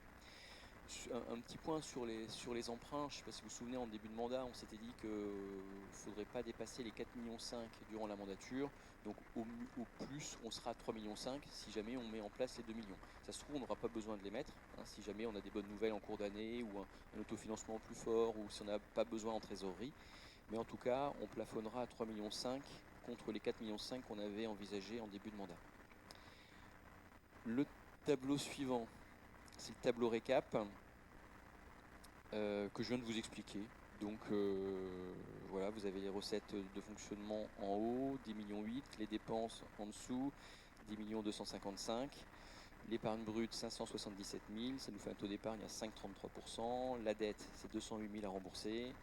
S1: Un petit point sur les emprunts, je ne sais pas si vous vous souvenez, en début de mandat, on s'était dit qu'il ne faudrait pas dépasser les 4,5 millions durant la mandature. Donc au plus, on sera à 3,5 millions si jamais on met en place les 2 millions. Ça se trouve, on n'aura pas besoin de les mettre, si jamais on a des bonnes nouvelles en cours d'année ou un autofinancement plus fort ou si on n'a pas besoin en trésorerie. Mais en tout cas, on plafonnera à 3,5 millions contre les 4,5 millions qu'on avait envisagé en début de mandat. Le tableau suivant, c'est le tableau récap que je viens de vous expliquer. Donc voilà, vous avez les recettes de fonctionnement en haut, 10,8 millions, les dépenses en dessous, 10,255 millions, l'épargne brute 577 000, ça nous fait un taux d'épargne à 5,33%, la dette c'est 208 000 à rembourser,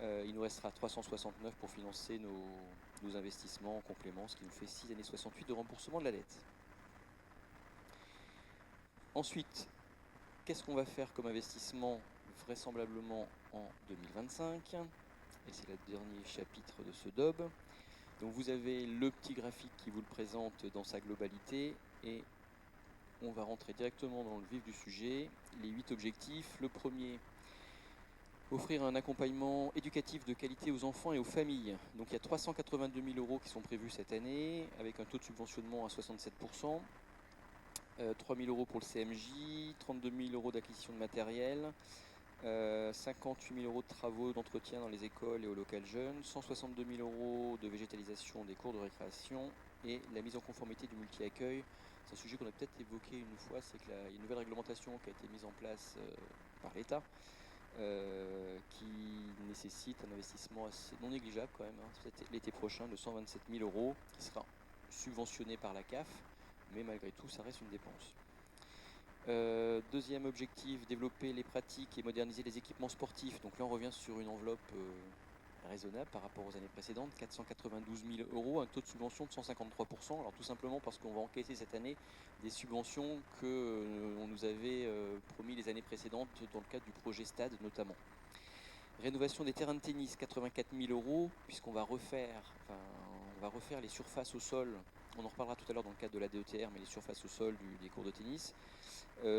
S1: il nous restera 369 pour financer nos investissements en complément, ce qui nous fait 6 années 68 de remboursement de la dette. Ensuite, qu'est-ce qu'on va faire comme investissement vraisemblablement en 2025 ? Et c'est le dernier chapitre de ce DOB. Donc vous avez le petit graphique qui vous le présente dans sa globalité et on va rentrer directement dans le vif du sujet. Les 8 objectifs. Le premier, offrir un accompagnement éducatif de qualité aux enfants et aux familles. Donc il y a 382 000 € qui sont prévus cette année avec un taux de subventionnement à 67%. 3 000 € pour le CMJ, 32 000 € d'acquisition de matériel, 58 000 € de travaux d'entretien dans les écoles et au local jeunes, 162 000 € de végétalisation des cours de récréation et la mise en conformité du multi-accueil. C'est un sujet qu'on a peut-être évoqué une fois, c'est qu'il y a une nouvelle réglementation qui a été mise en place par l'État qui nécessite un investissement assez non négligeable quand même, l'été prochain de 127 000 € qui sera subventionné par la CAF, mais malgré tout ça reste une dépense. Deuxième objectif, développer les pratiques et moderniser les équipements sportifs. Donc là on revient sur une enveloppe raisonnable par rapport aux années précédentes, 492 000 €, un taux de subvention de 153%. Alors tout simplement parce qu'on va encaisser cette année des subventions qu'on nous avait promis les années précédentes dans le cadre du projet Stade notamment. Rénovation des terrains de tennis, 84 000 €, puisqu'on va refaire les surfaces au sol. On en reparlera tout à l'heure dans le cadre de la DETR, mais les surfaces au sol des cours de tennis.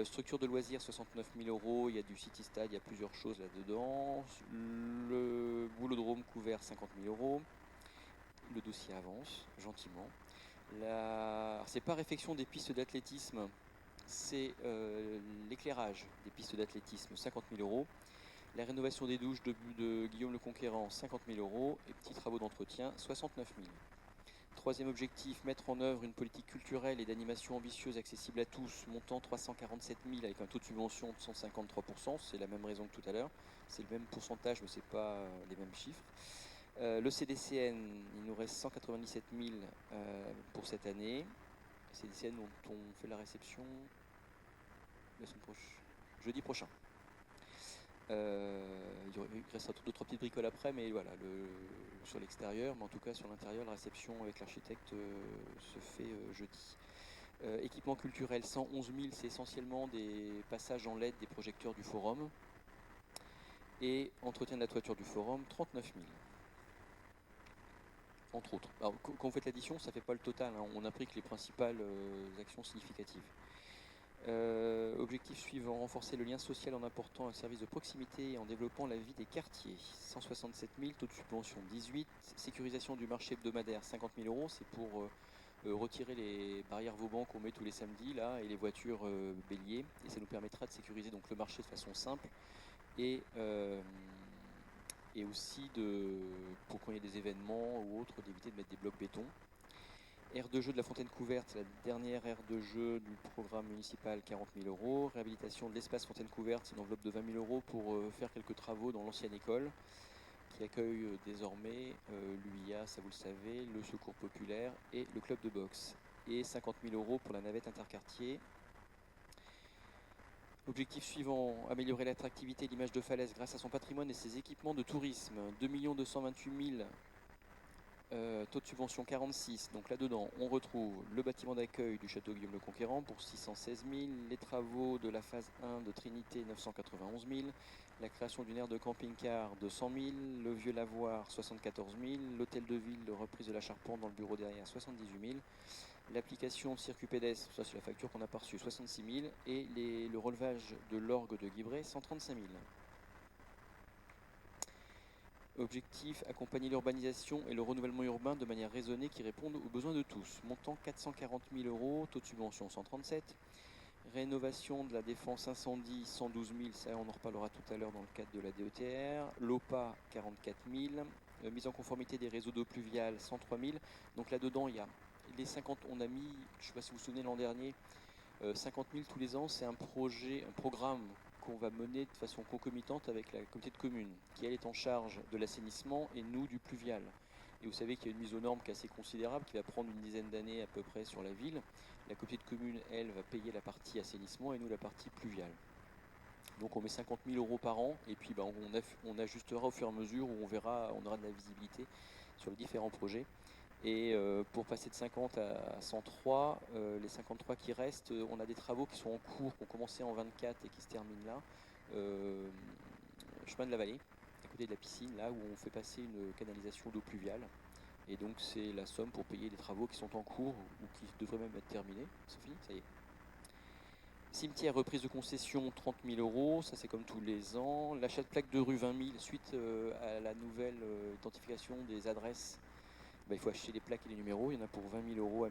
S1: Structure de loisirs, 69 000 €, il y a du City Stade, il y a plusieurs choses là-dedans. Le boulodrome couvert, 50 000 €. Le dossier avance, gentiment. C'est pas réfection des pistes d'athlétisme, c'est l'éclairage des pistes d'athlétisme, 50 000 €. La rénovation des douches de Guillaume le Conquérant, 50 000 €. Et petits travaux d'entretien, 69 000 €. Troisième objectif, mettre en œuvre une politique culturelle et d'animation ambitieuse accessible à tous, montant 347 000 avec un taux de subvention de 153%. C'est la même raison que tout à l'heure. C'est le même pourcentage, mais ce n'est pas les mêmes chiffres. Le CDCN, il nous reste 197 000 pour cette année. CDCN dont on fait la réception jeudi prochain. Il restera d'autres petites bricoles après, mais voilà, sur l'extérieur, mais en tout cas sur l'intérieur, la réception avec l'architecte se fait jeudi. Équipement culturel, 111 000, c'est essentiellement des passages en LED des projecteurs du forum. Et entretien de la toiture du forum, 39 000. Entre autres. Alors, quand vous faites l'addition, ça ne fait pas le total, hein, on implique les principales actions significatives. Objectif suivant, renforcer le lien social en apportant un service de proximité et en développant la vie des quartiers. 167 000, taux de subvention 18. Sécurisation du marché hebdomadaire, 50 000 €. C'est pour retirer les barrières Vauban qu'on met tous les samedis là, et les voitures béliers. Et ça nous permettra de sécuriser donc, le marché de façon simple et aussi pour quand il y a des événements ou autres, d'éviter de mettre des blocs béton. Aire de jeu de la Fontaine Couverte, c'est la dernière aire de jeu du programme municipal, 40 000 €. Réhabilitation de l'espace Fontaine Couverte, c'est une enveloppe de 20 000 € pour faire quelques travaux dans l'ancienne école qui accueille désormais l'UIA, ça vous le savez, le Secours Populaire et le club de boxe. Et 50 000 € pour la navette interquartier. Objectif suivant, améliorer l'attractivité et l'image de Falaise grâce à son patrimoine et ses équipements de tourisme. 2 228 000 taux de subvention 46, donc là-dedans on retrouve le bâtiment d'accueil du château Guillaume le Conquérant pour 616 000, les travaux de la phase 1 de Trinité 991 000, la création d'une aire de camping-car 200 000, le vieux lavoir 74 000, l'hôtel de ville de reprise de la charpente dans le bureau derrière 78 000, l'application de circuit pédestre, ça c'est la facture qu'on a reçue, 66 000, et le relevage de l'orgue de Guibray 135 000. Objectif, accompagner l'urbanisation et le renouvellement urbain de manière raisonnée qui répondent aux besoins de tous. Montant 440 000 €, taux de subvention 137. Rénovation de la défense incendie 112 000, ça on en reparlera tout à l'heure dans le cadre de la DETR. L'OPA 44 000. Mise en conformité des réseaux d'eau pluviale 103 000. Donc là-dedans il y a les 50, on a mis, je ne sais pas si vous vous souvenez l'an dernier, 50 000 tous les ans, c'est un programme qu'on va mener de façon concomitante avec la communauté de communes, qui elle est en charge de l'assainissement et nous du pluvial. Et vous savez qu'il y a une mise aux normes qui est assez considérable, qui va prendre une dizaine d'années à peu près sur la ville. La communauté de communes, elle, va payer la partie assainissement et nous la partie pluviale. Donc on met 50 000 € par an et puis on ajustera au fur et à mesure où on aura de la visibilité sur les différents projets. Et pour passer de 50 à 103, les 53 qui restent, on a des travaux qui sont en cours, qui ont commencé en 24 et qui se terminent là. Chemin de la Vallée, à côté de la piscine, là où on fait passer une canalisation d'eau pluviale. Et donc c'est la somme pour payer les travaux qui sont en cours ou qui devraient même être terminés. C'est fini, ça y est. Cimetière, reprise de concession, 30 000 €, ça c'est comme tous les ans. L'achat de plaques de rue, 20 000, suite à la nouvelle identification des adresses. Il faut acheter les plaques et les numéros, il y en a pour 20 000 € à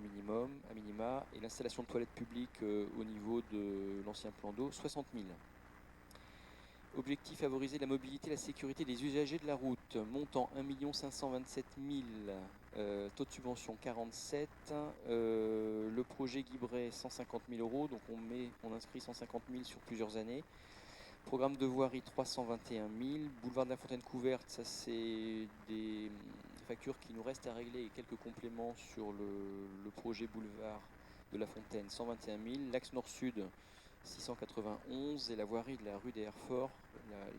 S1: minima. Et l'installation de toilettes publiques au niveau de l'ancien plan d'eau, 60 000. Objectif, favoriser la mobilité et la sécurité des usagers de la route. Montant 1 527 000, taux de subvention 47. Le projet Guibray, 150 000 €, donc on inscrit 150 000 sur plusieurs années. Programme de voirie, 321 000. Boulevard de la Fontaine couverte, ça c'est des factures qui nous restent à régler et quelques compléments sur le projet boulevard de la Fontaine, 121 000. L'axe nord-sud, 691. Et la voirie de la rue des Herforts,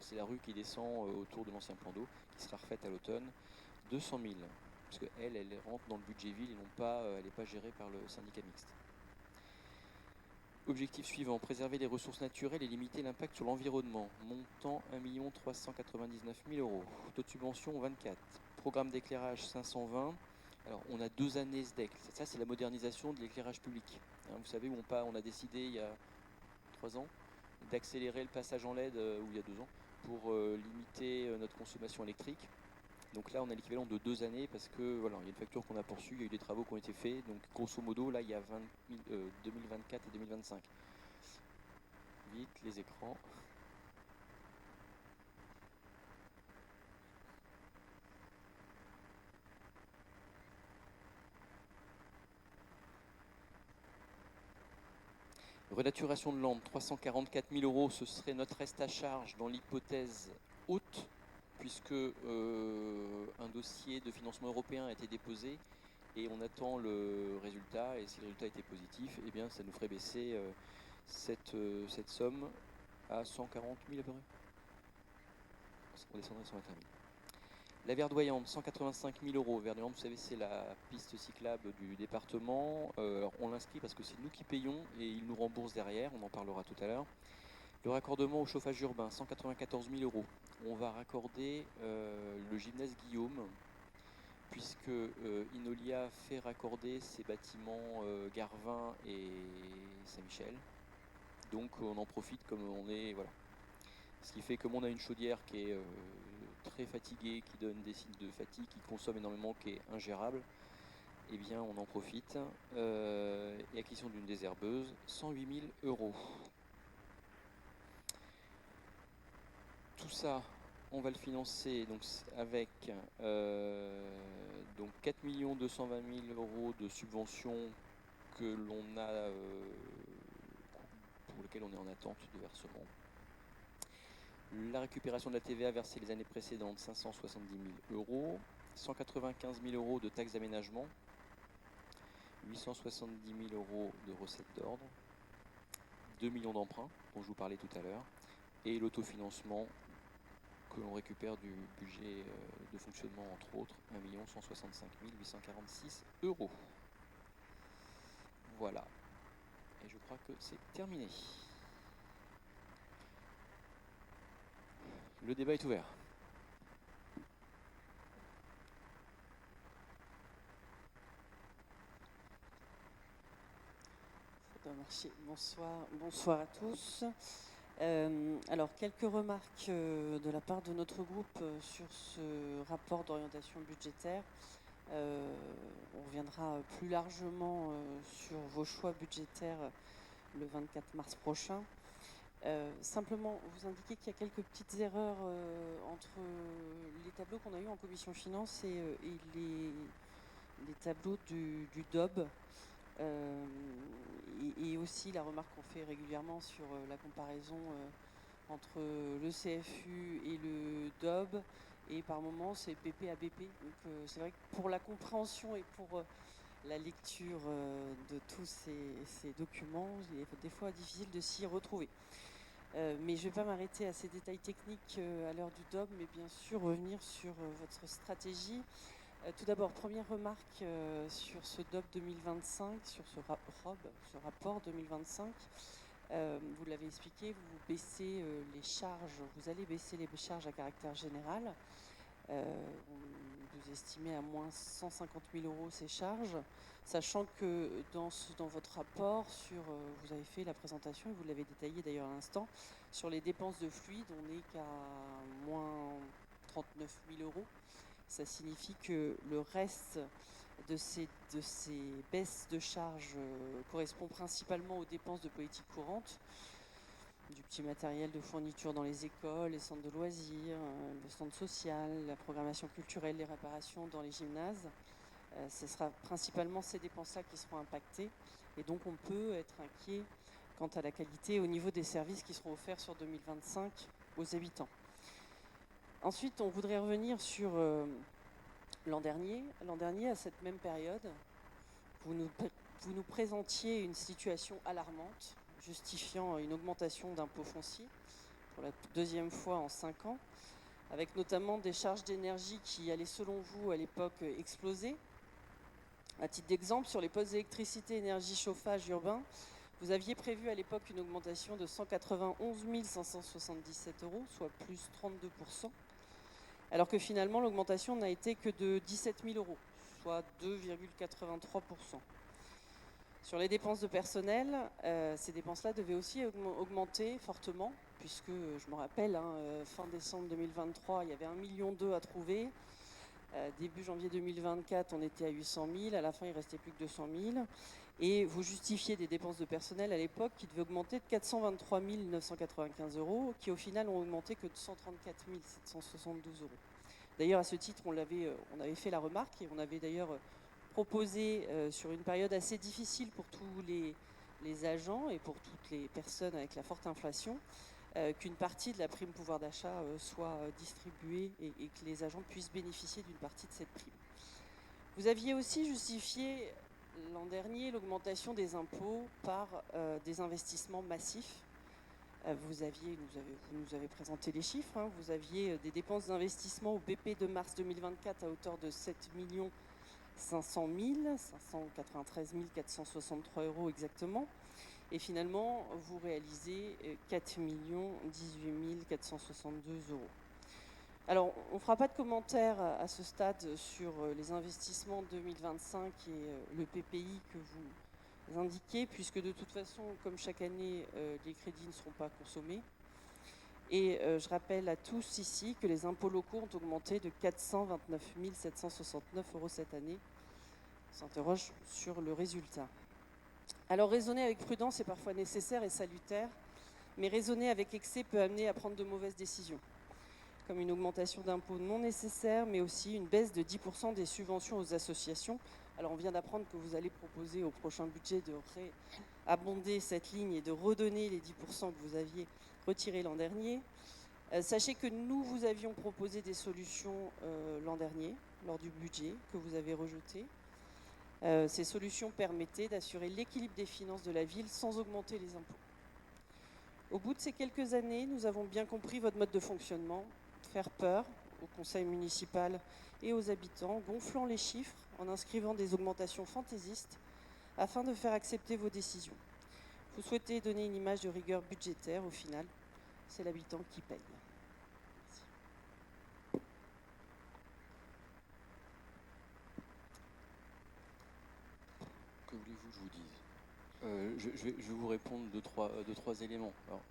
S1: c'est la rue qui descend autour de l'ancien plan d'eau, qui sera refaite à l'automne, 200 000. Parce qu'elle rentre dans le budget ville et non pas, elle n'est pas gérée par le syndicat mixte. Objectif suivant, préserver les ressources naturelles et limiter l'impact sur l'environnement. Montant 1 399 000 €. Taux de subvention 24. Programme d'éclairage 520. Alors on a 2 années SDEC. Ça c'est la modernisation de l'éclairage public. Vous savez où on a décidé il y a 3 ans d'accélérer le passage en LED, ou il y a 2 ans, pour limiter notre consommation électrique. Donc là, on a l'équivalent de 2 années parce que voilà, il y a une facture qu'on a poursuivie, il y a eu des travaux qui ont été faits. Donc grosso modo, là, il y a 2024 et 2025. Vite, les écrans. Renaturation de Landes, 344 000 €, ce serait notre reste à charge dans l'hypothèse haute, puisque un dossier de financement européen a été déposé et on attend le résultat, et si le résultat était positif, eh bien ça nous ferait baisser cette somme à 140 000 à peu près. On descendrait à 121 000. La Verdoyante, 185 000 €. Verdoyante, vous savez, c'est la piste cyclable du département. On l'inscrit parce que c'est nous qui payons et ils nous remboursent derrière, on en parlera tout à l'heure. Le raccordement au chauffage urbain, 194 000 €. On va raccorder le gymnase Guillaume, puisque Inolia fait raccorder ses bâtiments Garvin et Saint-Michel. Donc on en profite comme on est... Voilà. Ce qui fait que comme on a une chaudière qui est très fatiguée, qui donne des signes de fatigue, qui consomme énormément, qui est ingérable, eh bien on en profite. Et acquisition d'une désherbeuse, 108 000 €. Tout ça, on va le financer donc, avec donc 4 220 000 € de subventions que l'on a, pour lesquelles on est en attente de versement. La récupération de la TVA versée les années précédentes, 570 000 €. 195 000 € de taxes d'aménagement. 870 000 € de recettes d'ordre. 2 millions d'emprunts, dont je vous parlais tout à l'heure. Et l'autofinancement que l'on récupère du budget de fonctionnement, entre autres, 1 165 846 €. Voilà. Et je crois que c'est terminé. Le débat est ouvert.
S2: Ça doit marcher. Bonsoir à tous. Alors, quelques remarques de la part de notre groupe sur ce rapport d'orientation budgétaire. On reviendra plus largement sur vos choix budgétaires le 24 mars prochain. Simplement, vous indiquer qu'il y a quelques petites erreurs entre les tableaux qu'on a eus en commission finance et les tableaux du DOB. Et aussi la remarque qu'on fait régulièrement sur la comparaison entre le CFU et le DOB, et par moments c'est PP à BP. Donc c'est vrai que pour la compréhension et pour la lecture de tous ces documents, il est des fois difficile de s'y retrouver. Mais je ne vais pas m'arrêter à ces détails techniques à l'heure du DOB, mais bien sûr revenir sur votre stratégie Tout d'abord, première remarque sur ce DOP 2025, sur ce rapport 2025. Vous l'avez expliqué, vous baissez les charges, vous allez baisser les charges à caractère général. Vous estimez à moins 150 000 euros ces charges, sachant que dans votre rapport, vous avez fait la présentation, et vous l'avez détaillé d'ailleurs à l'instant, sur les dépenses de fluide, on n'est qu'à moins 39 000 euros. Ça signifie que le reste de ces baisses de charges correspond principalement aux dépenses de politique courante, du petit matériel de fourniture dans les écoles, les centres de loisirs, le centre social, la programmation culturelle, les réparations dans les gymnases. Ce sera principalement ces dépenses-là qui seront impactées. Et donc on peut être inquiet quant à la qualité et au niveau des services qui seront offerts sur 2025 aux habitants. Ensuite, on voudrait revenir sur l'an dernier. L'an dernier, à cette même période, vous nous présentiez une situation alarmante, justifiant une augmentation d'impôts fonciers pour la deuxième fois en 5 ans, avec notamment des charges d'énergie qui allaient, selon vous, à l'époque, exploser. À titre d'exemple, sur les postes d'électricité, énergie, chauffage urbain, vous aviez prévu à l'époque une augmentation de 191 577 euros, soit plus 32%, alors que finalement l'augmentation n'a été que de 17 000 euros, soit 2,83%. Sur les dépenses de personnel, ces dépenses-là devaient aussi augmenter fortement, puisque, je me rappelle, fin décembre 2023, il y avait 1,2 million à trouver. Début janvier 2024, on était à 800 000. À la fin, il restait plus que 200 000. Et vous justifiez des dépenses de personnel à l'époque qui devaient augmenter de 423 995 euros, qui au final ont augmenté que de 134 772 euros. D'ailleurs, à ce titre, on avait fait la remarque et on avait d'ailleurs proposé sur une période assez difficile pour tous les agents et pour toutes les personnes avec la forte inflation, qu'une partie de la prime pouvoir d'achat soit distribuée et que les agents puissent bénéficier d'une partie de cette prime. Vous aviez aussi justifié l'an dernier l'augmentation des impôts par des investissements massifs. Vous nous avez présenté les chiffres. Vous aviez des dépenses d'investissement au BP de mars 2024 à hauteur de 7 500 593 463 euros exactement. Et finalement, vous réalisez 4 18 462 euros. Alors, on ne fera pas de commentaires à ce stade sur les investissements 2025 et le PPI que vous indiquez, puisque de toute façon, comme chaque année, les crédits ne seront pas consommés. Et je rappelle à tous ici que les impôts locaux ont augmenté de 429 769 euros cette année. On s'interroge sur le résultat. Alors raisonner avec prudence est parfois nécessaire et salutaire, mais raisonner avec excès peut amener à prendre de mauvaises décisions, comme une augmentation d'impôts non nécessaire, mais aussi une baisse de 10% des subventions aux associations. Alors on vient d'apprendre que vous allez proposer au prochain budget de réabonder cette ligne et de redonner les 10% que vous aviez retirés l'an dernier. Sachez que nous vous avions proposé des solutions l'an dernier, lors du budget, que vous avez rejeté. Ces solutions permettaient d'assurer l'équilibre des finances de la ville sans augmenter les impôts. Au bout de ces quelques années, nous avons bien compris votre mode de fonctionnement, faire peur au conseil municipal et aux habitants, gonflant les chiffres en inscrivant des augmentations fantaisistes afin de faire accepter vos décisions. Vous souhaitez donner une image de rigueur budgétaire, au final, c'est l'habitant qui paye.
S1: Que voulez-vous que je vous dise ? Je vais vous répondre de trois éléments. Alors,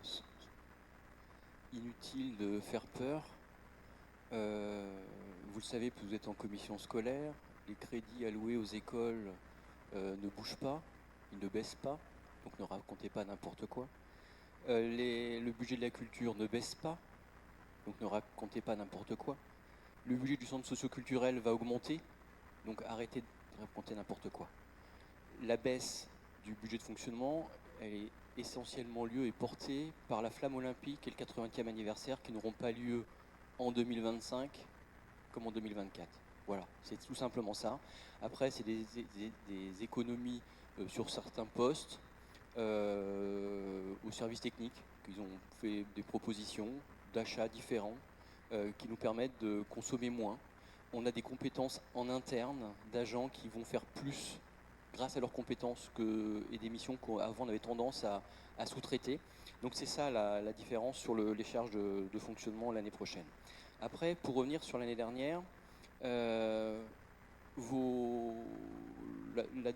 S1: inutile de faire peur. Vous le savez, vous êtes en commission scolaire. Les crédits alloués aux écoles ne bougent pas, ils ne baissent pas. Donc ne racontez pas n'importe quoi. Le budget de la culture ne baisse pas. Donc ne racontez pas n'importe quoi. Le budget du centre socio-culturel va augmenter. Donc arrêtez de raconter n'importe quoi. La baisse du budget de fonctionnement, elle est essentiellement lieu et portée par la flamme olympique et le 80e anniversaire qui n'auront pas lieu en 2025 comme en 2024. Voilà, c'est tout simplement ça. Après, c'est des économies sur certains postes, au service technique, qu'ils ont fait des propositions d'achats différents qui nous permettent de consommer moins. on a des compétences en interne d'agents qui vont faire plus grâce à leurs compétences et des missions qu'avant on avait tendance à sous-traiter. Donc c'est ça la différence sur les charges de fonctionnement l'année prochaine. Après, pour revenir sur l'année dernière, la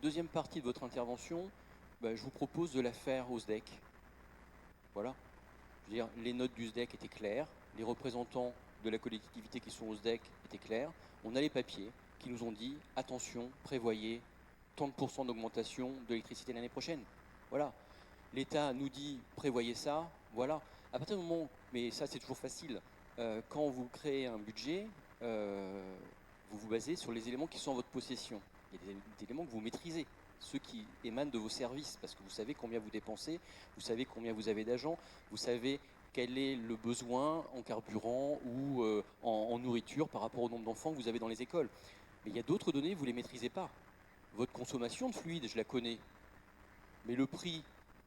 S1: deuxième partie de votre intervention, je vous propose de la faire au SDEC. Voilà. Je veux dire, les notes du SDEC étaient claires, les représentants de la collectivité qui sont au SDEC étaient clairs. On a les papiers qui nous ont dit, attention, prévoyez tant de pourcents d'augmentation de l'électricité l'année prochaine. Voilà. L'État nous dit, prévoyez ça, voilà. À partir du moment, mais ça c'est toujours facile, quand vous créez un budget, vous vous basez sur les éléments qui sont en votre possession. Il y a des éléments que vous maîtrisez, ceux qui émanent de vos services, parce que vous savez combien vous dépensez, vous savez combien vous avez d'agents, vous savez quel est le besoin en carburant ou en nourriture par rapport au nombre d'enfants que vous avez dans les écoles. Mais il y a d'autres données, vous ne les maîtrisez pas. Votre consommation de fluide, je la connais. Mais le prix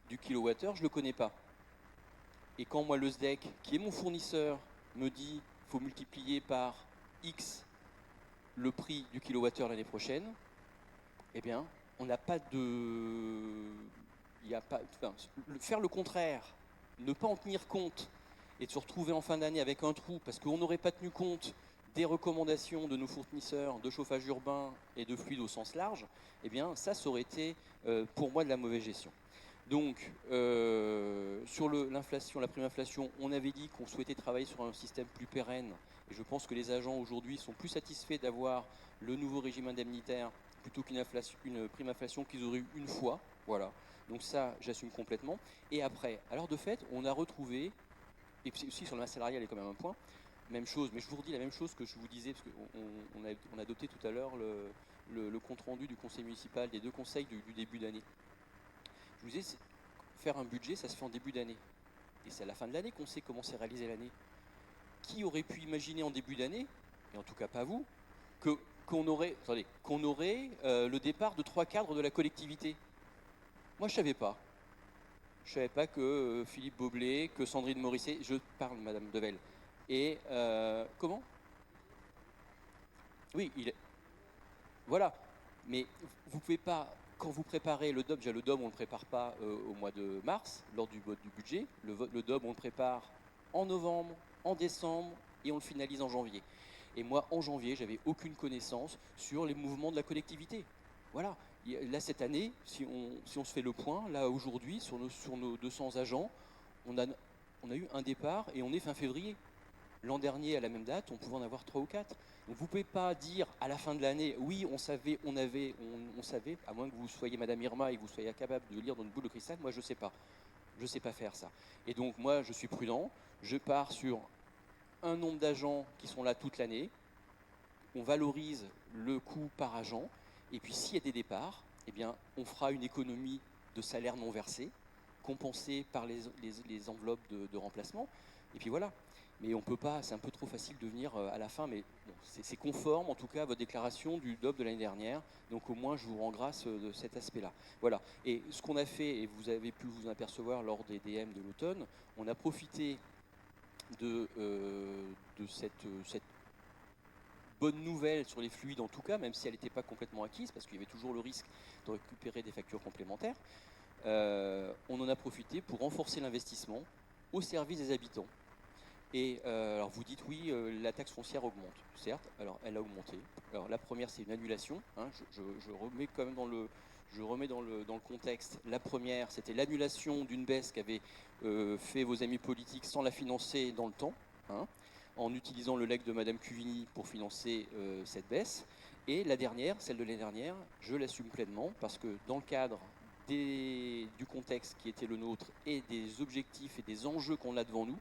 S1: du kilowattheure, je ne le connais pas. Et quand moi, le SDEC, qui est mon fournisseur, me dit qu'il faut multiplier par X le prix du kilowattheure l'année prochaine, eh bien, on n'a pas de... faire le contraire, ne pas en tenir compte et de se retrouver en fin d'année avec un trou parce qu'on n'aurait pas tenu compte des recommandations de nos fournisseurs de chauffage urbain et de fluide au sens large, eh bien, ça aurait été pour moi de la mauvaise gestion. Donc, sur l'inflation, la prime inflation, on avait dit qu'on souhaitait travailler sur un système plus pérenne. Et je pense que les agents aujourd'hui sont plus satisfaits d'avoir le nouveau régime indemnitaire plutôt qu'une prime inflation qu'ils auraient eu une fois. Voilà. Donc ça, j'assume complètement. Et après, alors de fait, on a retrouvé, et aussi sur le masse salarial, il y a quand même un point, même chose, mais je vous redis la même chose que je vous disais, parce qu'on a adopté tout à l'heure le compte-rendu du conseil municipal, des deux conseils du début d'année. Je vous disais, faire un budget, ça se fait en début d'année. Et c'est à la fin de l'année qu'on sait comment s'est réalisée l'année. Qui aurait pu imaginer en début d'année, et en tout cas pas vous, qu'on aurait le départ de 3 cadres de la collectivité? Moi, je ne savais pas. Je ne savais pas que Philippe Boblet, que Sandrine Morisset, je parle, Madame Devel. Et comment? Oui, voilà. Mais vous ne pouvez pas, quand vous préparez le DOM, déjà le DOM, on ne le prépare pas au mois de mars, lors du vote du budget. Le DOM, on le prépare en novembre, en décembre, et on le finalise en janvier. Et moi, en janvier, j'avais aucune connaissance sur les mouvements de la collectivité. Voilà. Là, cette année, si on se fait le point, là, aujourd'hui, sur nos 200 agents, on a eu un départ et on est fin février. L'an dernier, à la même date, on pouvait en avoir 3 ou 4. Donc vous ne pouvez pas dire à la fin de l'année, oui, on savait, à moins que vous soyez Madame Irma et que vous soyez capable de lire dans une boule de cristal, moi je ne sais pas. Je ne sais pas faire ça. Et donc moi, je suis prudent, je pars sur un nombre d'agents qui sont là toute l'année, on valorise le coût par agent, et puis s'il y a des départs, eh bien, on fera une économie de salaire non versé, compensée par les enveloppes de remplacement, et puis voilà. Mais on ne peut pas, c'est un peu trop facile de venir à la fin, mais bon, c'est conforme en tout cas à votre déclaration du DOP de l'année dernière, donc au moins je vous rends grâce de cet aspect-là. Voilà, et ce qu'on a fait, et vous avez pu vous en apercevoir lors des DM de l'automne, on a profité de cette bonne nouvelle sur les fluides en tout cas, même si elle n'était pas complètement acquise, parce qu'il y avait toujours le risque de récupérer des factures complémentaires. On en a profité pour renforcer l'investissement au service des habitants. Et alors vous dites oui, la taxe foncière augmente, certes, alors elle a augmenté. Alors la première c'est une annulation, hein, je remets quand même dans le contexte. La première c'était l'annulation d'une baisse qu'avaient fait vos amis politiques sans la financer dans le temps, hein, en utilisant le legs de Madame Cuvigny pour financer cette baisse. Et la dernière, celle de l'année dernière, je l'assume pleinement parce que dans le cadre du contexte qui était le nôtre et des objectifs et des enjeux qu'on a devant nous,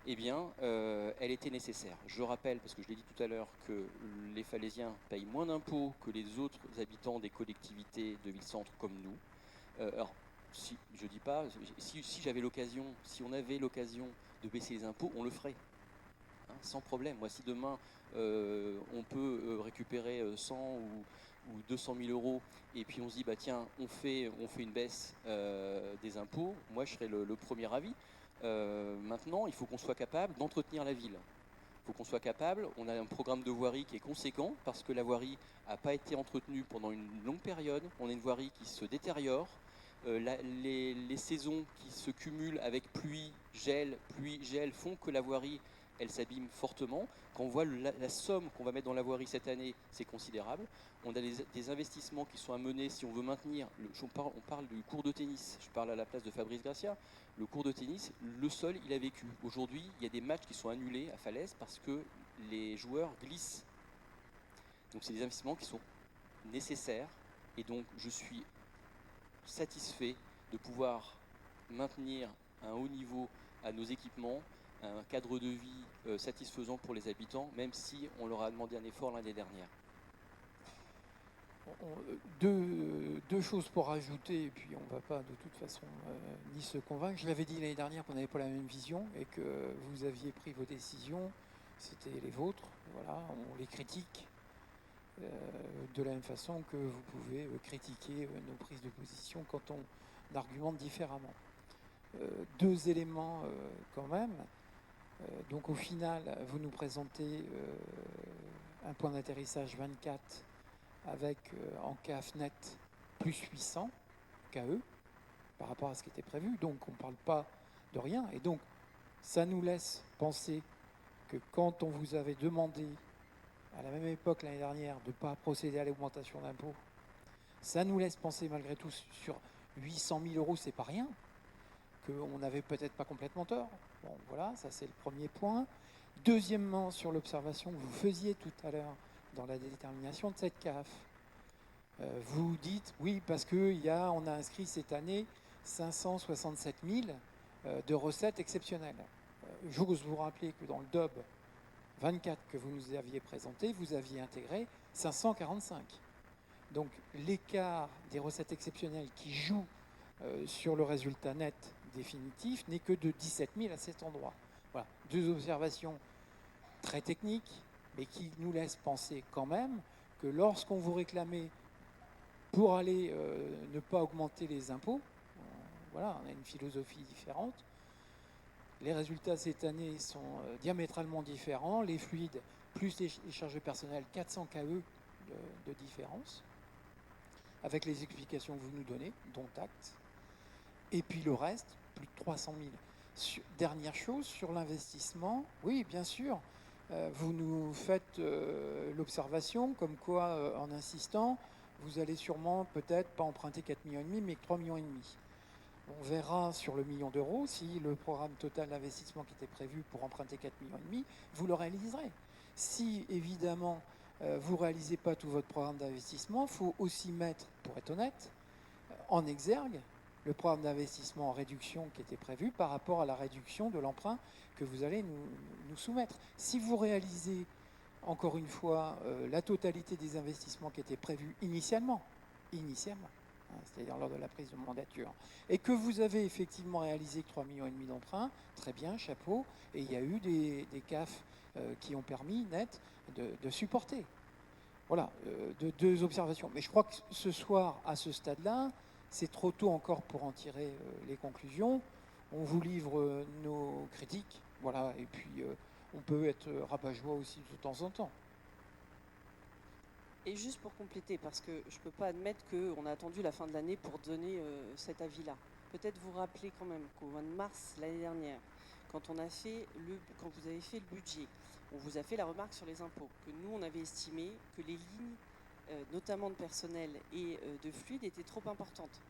S1: eh bien, elle était nécessaire. Je rappelle, parce que je l'ai dit tout à l'heure, que les Falaisiens payent moins d'impôts que les autres habitants des collectivités de ville-centre comme nous. Alors, je dis pas, si j'avais l'occasion, si on avait l'occasion de baisser les impôts, on le ferait, hein, sans problème. Moi, si demain on peut récupérer 100 ou 200 000 euros, et puis on se dit, bah tiens, on fait une baisse des impôts, moi je serais le premier avis. Maintenant, il faut qu'on soit capable d'entretenir la ville. faut qu'on soit capable. On a un programme de voirie qui est conséquent parce que la voirie n'a pas été entretenue pendant une longue période. On a une voirie qui se détériore. Les saisons qui se cumulent avec pluie, gel font que la voirie, elle s'abîme fortement. Quand on voit la somme qu'on va mettre dans la voirie cette année, c'est considérable. On a des investissements qui sont à mener si on veut maintenir. On parle du cours de tennis. Je parle à la place de Fabrice Gracia. Le cours de tennis, le sol, il a vécu. Aujourd'hui, il y a des matchs qui sont annulés à Falaise parce que les joueurs glissent. Donc c'est des investissements qui sont nécessaires. Et donc je suis satisfait de pouvoir maintenir un haut niveau à nos équipements, un cadre de vie satisfaisant pour les habitants, même si on leur a demandé un effort l'année dernière.
S3: Deux choses pour ajouter, et puis on ne va pas de toute façon ni se convaincre. Je l'avais dit l'année dernière qu'on n'avait pas la même vision et que vous aviez pris vos décisions, c'était les vôtres, voilà, on les critique de la même façon que vous pouvez critiquer nos prises de position quand on argumente différemment. Deux éléments quand même. Donc au final, vous nous présentez un point d'atterrissage 24 avec en CAF net plus 800 KE par rapport à ce qui était prévu. Donc on ne parle pas de rien. Et donc ça nous laisse penser que quand on vous avait demandé à la même époque l'année dernière de ne pas procéder à l'augmentation d'impôts, ça nous laisse penser malgré tout sur 800 000 euros, c'est pas rien, qu'on n'avait peut-être pas complètement tort. Bon voilà, ça c'est le premier point. Deuxièmement, sur l'observation que vous faisiez tout à l'heure dans la détermination de cette CAF, vous dites oui parce qu'on a inscrit cette année 567 000 de recettes exceptionnelles. J'ose vous rappeler que dans le DOB 24 que vous nous aviez présenté, vous aviez intégré 545. Donc l'écart des recettes exceptionnelles qui jouent sur le résultat net définitif n'est que de 17 000 à cet endroit. Voilà, deux observations très techniques, mais qui nous laissent penser quand même que lorsqu'on vous réclamait pour aller ne pas augmenter les impôts, voilà, on a une philosophie différente. Les résultats cette année sont diamétralement différents. Les fluides plus les charges de personnel, 400 KE de différence, avec les explications que vous nous donnez, dont acte. Et puis le reste, plus de 300 000. Dernière chose, sur l'investissement, oui, bien sûr, vous nous faites l'observation comme quoi, en insistant, vous allez sûrement peut-être pas emprunter 4,5 millions, mais 3,5 millions. On verra sur le million d'euros si le programme total d'investissement qui était prévu pour emprunter 4,5 millions, vous le réaliserez. Si, évidemment, vous ne réalisez pas tout votre programme d'investissement, il faut aussi mettre, pour être honnête, en exergue le programme d'investissement en réduction qui était prévu par rapport à la réduction de l'emprunt que vous allez nous soumettre. Si vous réalisez, encore une fois, la totalité des investissements qui étaient prévus initialement, c'est-à-dire lors de la prise de mandature, et que vous avez effectivement réalisé que 3,5 millions d'emprunts, très bien, chapeau, et il y a eu des CAF qui ont permis, net, de supporter. Voilà, deux observations. Mais je crois que ce soir, à ce stade-là, c'est trop tôt encore pour en tirer les conclusions. On vous livre nos critiques, voilà, et puis on peut être rabat-joie aussi de temps en temps.
S2: Et juste pour compléter, parce que je ne peux pas admettre qu'on a attendu la fin de l'année pour donner cet avis-là. Peut-être vous rappeler quand même qu'au mois de mars l'année dernière, quand vous avez fait le budget, on vous a fait la remarque sur les impôts, que nous on avait estimé que les lignes, notamment de personnel et de fluide, étaient trop importantes.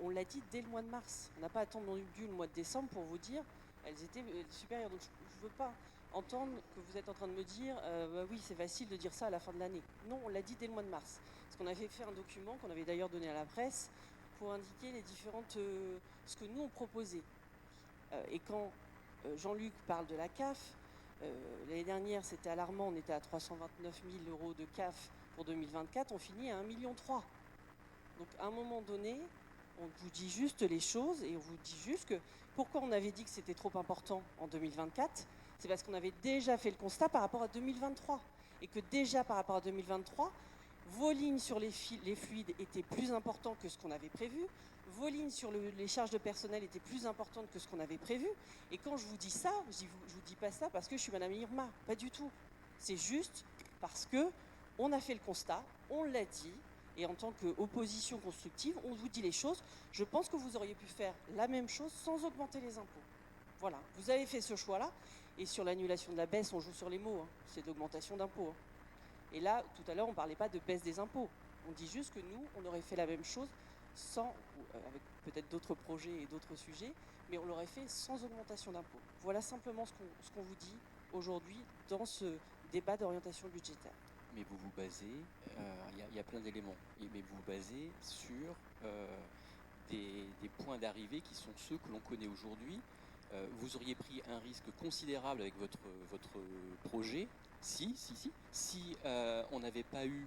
S2: On l'a dit dès le mois de mars. On n'a pas attendu le mois de décembre pour vous dire elles étaient supérieures. Donc je ne veux pas entendre que vous êtes en train de me dire bah oui, c'est facile de dire ça à la fin de l'année. Non, on l'a dit dès le mois de mars. Parce qu'on avait fait un document qu'on avait d'ailleurs donné à la presse pour indiquer les différentes ce que nous on proposait. Et quand Jean-Luc parle de la CAF, l'année dernière c'était alarmant, on était à 329 000 euros de CAF pour 2024, on finit à 1,3 million. Donc à un moment donné, on vous dit juste les choses et on vous dit juste que pourquoi on avait dit que c'était trop important en 2024, c'est parce qu'on avait déjà fait le constat par rapport à 2023. Et que déjà par rapport à 2023, vos lignes sur les fluides étaient plus importantes que ce qu'on avait prévu. vos lignes sur les charges de personnel étaient plus importantes que ce qu'on avait prévu. Et quand je vous dis ça, je vous dis pas ça parce que je suis Madame Irma, pas du tout. C'est juste parce que on a fait le constat, on l'a dit, et en tant qu'opposition constructive, on vous dit les choses. Je pense que vous auriez pu faire la même chose sans augmenter les impôts. Voilà, vous avez fait ce choix-là. Et sur l'annulation de la baisse, on joue sur les mots, hein. C'est d'augmentation d'impôts. Hein. Et là, tout à l'heure, on ne parlait pas de baisse des impôts. On dit juste que nous, on aurait fait la même chose sans, avec peut-être d'autres projets et d'autres sujets, mais on l'aurait fait sans augmentation d'impôts. Voilà simplement ce qu'on vous dit aujourd'hui dans ce débat d'orientation budgétaire.
S1: Mais vous vous basez, il y a plein d'éléments, mais vous vous basez sur des points d'arrivée qui sont ceux que l'on connaît aujourd'hui. Vous auriez pris un risque considérable avec votre projet si on n'avait pas eu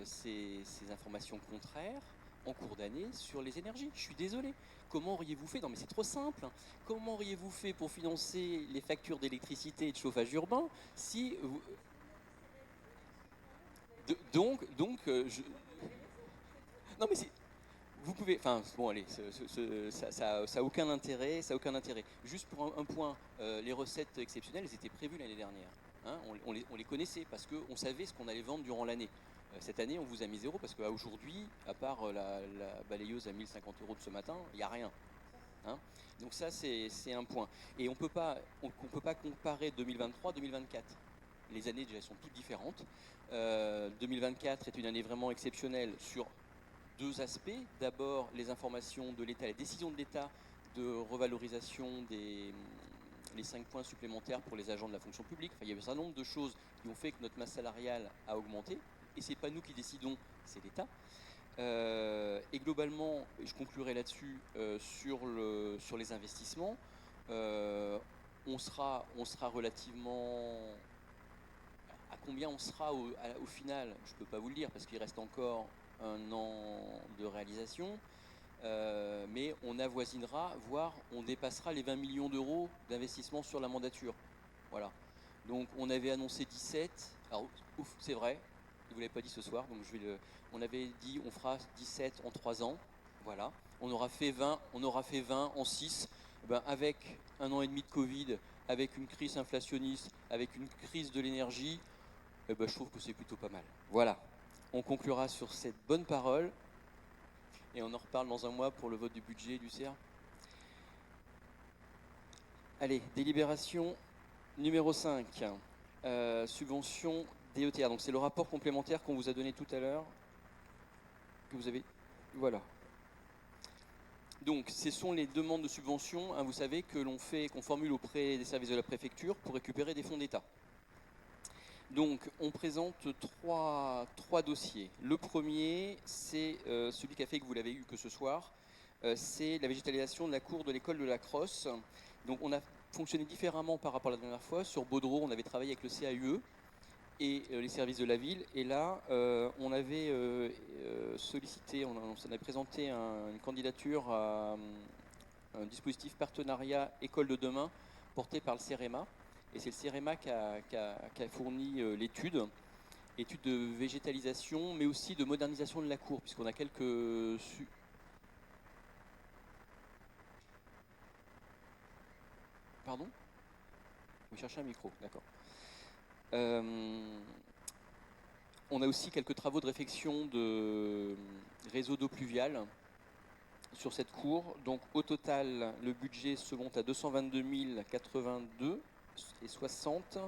S1: ces informations contraires en cours d'année sur les énergies. Je suis désolé. Comment auriez-vous fait? Non mais c'est trop simple. Comment auriez-vous fait pour financer les factures d'électricité et de chauffage urbain si vous... Non mais vous pouvez, enfin bon allez, ça a aucun intérêt, Juste pour un point, les recettes exceptionnelles, elles étaient prévues l'année dernière. Hein, on les connaissait parce qu'on savait ce qu'on allait vendre durant l'année. Cette année, on vous a mis 0 parce qu'aujourd'hui, à part la balayeuse à 1050 € de ce matin, il n'y a rien. Hein, donc ça, c'est un point. Et on peut pas comparer 2023-2024. Les années déjà sont toutes différentes. 2024 est une année vraiment exceptionnelle sur deux aspects. D'abord, les informations de l'État, les décisions de l'État de revalorisation les 5 points supplémentaires pour les agents de la fonction publique. Enfin, il y a un certain nombre de choses qui ont fait que notre masse salariale a augmenté. Et ce n'est pas nous qui décidons, c'est l'État. Et globalement, je conclurai là-dessus, sur les investissements, on sera relativement... À combien on sera au final, je ne peux pas vous le dire parce qu'il reste encore un an de réalisation, mais on avoisinera, voire on dépassera les 20 millions d'euros d'investissement sur la mandature. Voilà. Donc on avait annoncé 17, alors c'est vrai, je ne vous l'avez pas dit ce soir, donc on avait dit on fera 17 en 3 ans, voilà. On aura fait 20 en 6, avec un an et demi de Covid, avec une crise inflationniste, avec une crise de l'énergie, je trouve que c'est plutôt pas mal. Voilà, on conclura sur cette bonne parole et on en reparle dans un mois pour le vote du budget du CER. Allez, délibération numéro 5, subvention DETR. Donc c'est le rapport complémentaire qu'on vous a donné tout à l'heure, que vous avez... Voilà. Donc, ce sont les demandes de subvention, hein, vous savez, qu'on formule auprès des services de la préfecture pour récupérer des fonds d'État. Donc, on présente trois dossiers. Le premier, c'est celui qui a fait que vous l'avez eu que ce soir. C'est la végétalisation de la cour de l'école de la Crosse. Donc, on a fonctionné différemment par rapport à la dernière fois. Sur Baudreau, on avait travaillé avec le CAUE et les services de la ville. Et là, on avait sollicité, on avait présenté une candidature à un dispositif partenariat École de demain porté par le CEREMA. Et c'est le CEREMA qui a fourni l'étude de végétalisation, mais aussi de modernisation de la cour, puisqu'on a quelques... Pardon ? Vous cherchez un micro, d'accord. On a aussi quelques travaux de réfection de réseau d'eau pluviale sur cette cour. Donc au total, le budget se monte à 222 082 et 60.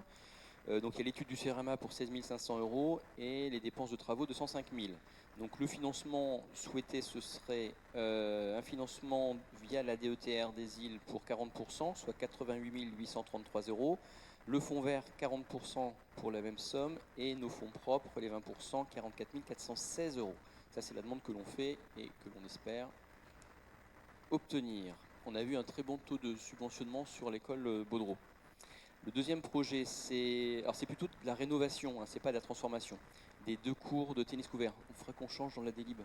S1: Donc il y a l'étude du CEREMA pour 16 500 € et les dépenses de travaux de 105 000. Donc le financement souhaité, ce serait un financement via la DETR des îles pour 40%, soit 88 833 €. Le fonds vert, 40% pour la même somme, et nos fonds propres, les 20%, 44 416 €. Ça, c'est la demande que l'on fait et que l'on espère obtenir. On a vu un très bon taux de subventionnement sur l'école Baudreau. Le deuxième projet, c'est plutôt de la rénovation, hein, c'est pas de la transformation, des 2 cours de tennis couvert. Il faudrait qu'on change dans la délib.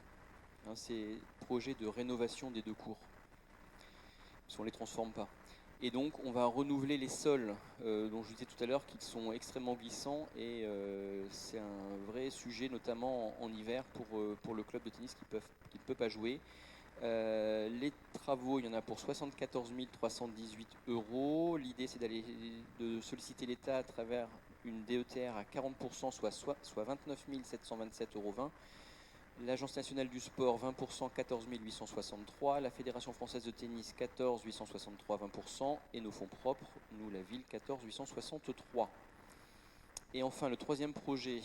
S1: Hein, c'est projet de rénovation des 2 cours, parce qu'on ne les transforme pas. Et donc, on va renouveler les sols, dont je disais tout à l'heure, qu'ils sont extrêmement glissants. Et c'est un vrai sujet, notamment en hiver, pour le club de tennis qui ne peut pas jouer. Les travaux, il y en a pour 74 318 euros. L'idée, c'est de solliciter l'État à travers une DETR à 40%, soit 29 727,20 euros. L'Agence nationale du sport, 20%, 14 863. La Fédération française de tennis, 14 863, 20%. Et nos fonds propres, nous, la ville, 14 863. Et enfin, le troisième projet,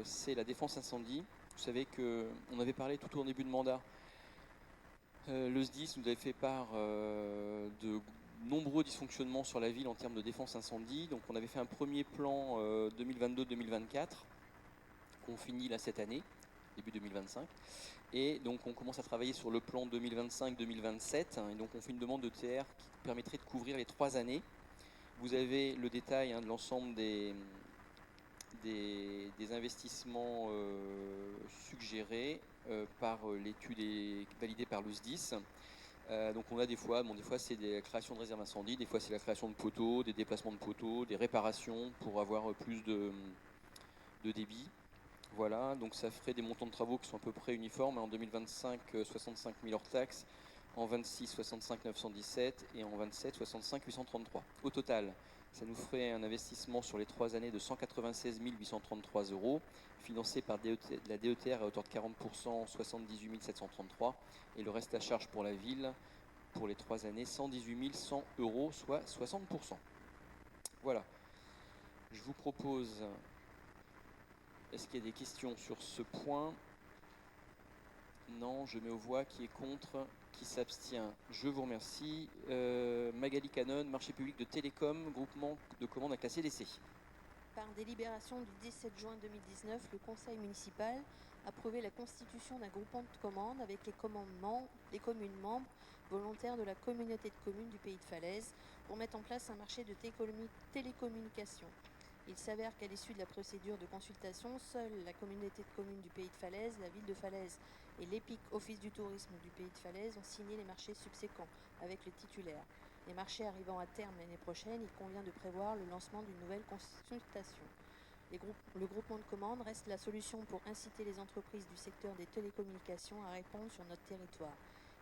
S1: c'est la défense incendie. Vous savez qu'on avait parlé tout au début de mandat. Le SDIS nous avait fait part de nombreux dysfonctionnements sur la ville en termes de défense incendie. Donc on avait fait un premier plan 2022-2024 qu'on finit là cette année, début 2025. Et donc on commence à travailler sur le plan 2025-2027. Et donc on fait une demande de TR qui permettrait de couvrir les 3 années. Vous avez le détail de l'ensemble des investissements suggérés par l'étude et validée par le SDIS. Donc on a des fois c'est des créations de réserves incendie, des fois c'est la création de poteaux, des déplacements de poteaux, des réparations pour avoir plus de débit. Voilà, donc ça ferait des montants de travaux qui sont à peu près uniformes. En 2025, 65 000 hors taxes, en 26, 65 917 et en 27, 65 833. Au total, ça nous ferait un investissement sur les 3 années de 196 833 euros, financé par la DETR à hauteur de 40%, 78 733, et le reste à charge pour la ville, pour les 3 années, 118 100 euros, soit 60%. Voilà. Je vous propose... Est-ce qu'il y a des questions sur ce point? Non, je mets aux voix. Qui est contre? Qui s'abstient? Je vous remercie. Magali Canon, marché public de télécom, groupement de commandes à classer l'essai.
S4: Par délibération du 17 juin 2019, le conseil municipal a approuvé la constitution d'un groupement de commandes avec les communes membres volontaires de la communauté de communes du Pays de Falaise pour mettre en place un marché de télécommunications. Il s'avère qu'à l'issue de la procédure de consultation, seule la communauté de communes du Pays de Falaise, la ville de Falaise et l'EPIC Office du tourisme du Pays de Falaise ont signé les marchés subséquents avec le titulaire. Les marchés arrivant à terme l'année prochaine, il convient de prévoir le lancement d'une nouvelle consultation. Le groupement de commandes reste la solution pour inciter les entreprises du secteur des télécommunications à répondre sur notre territoire.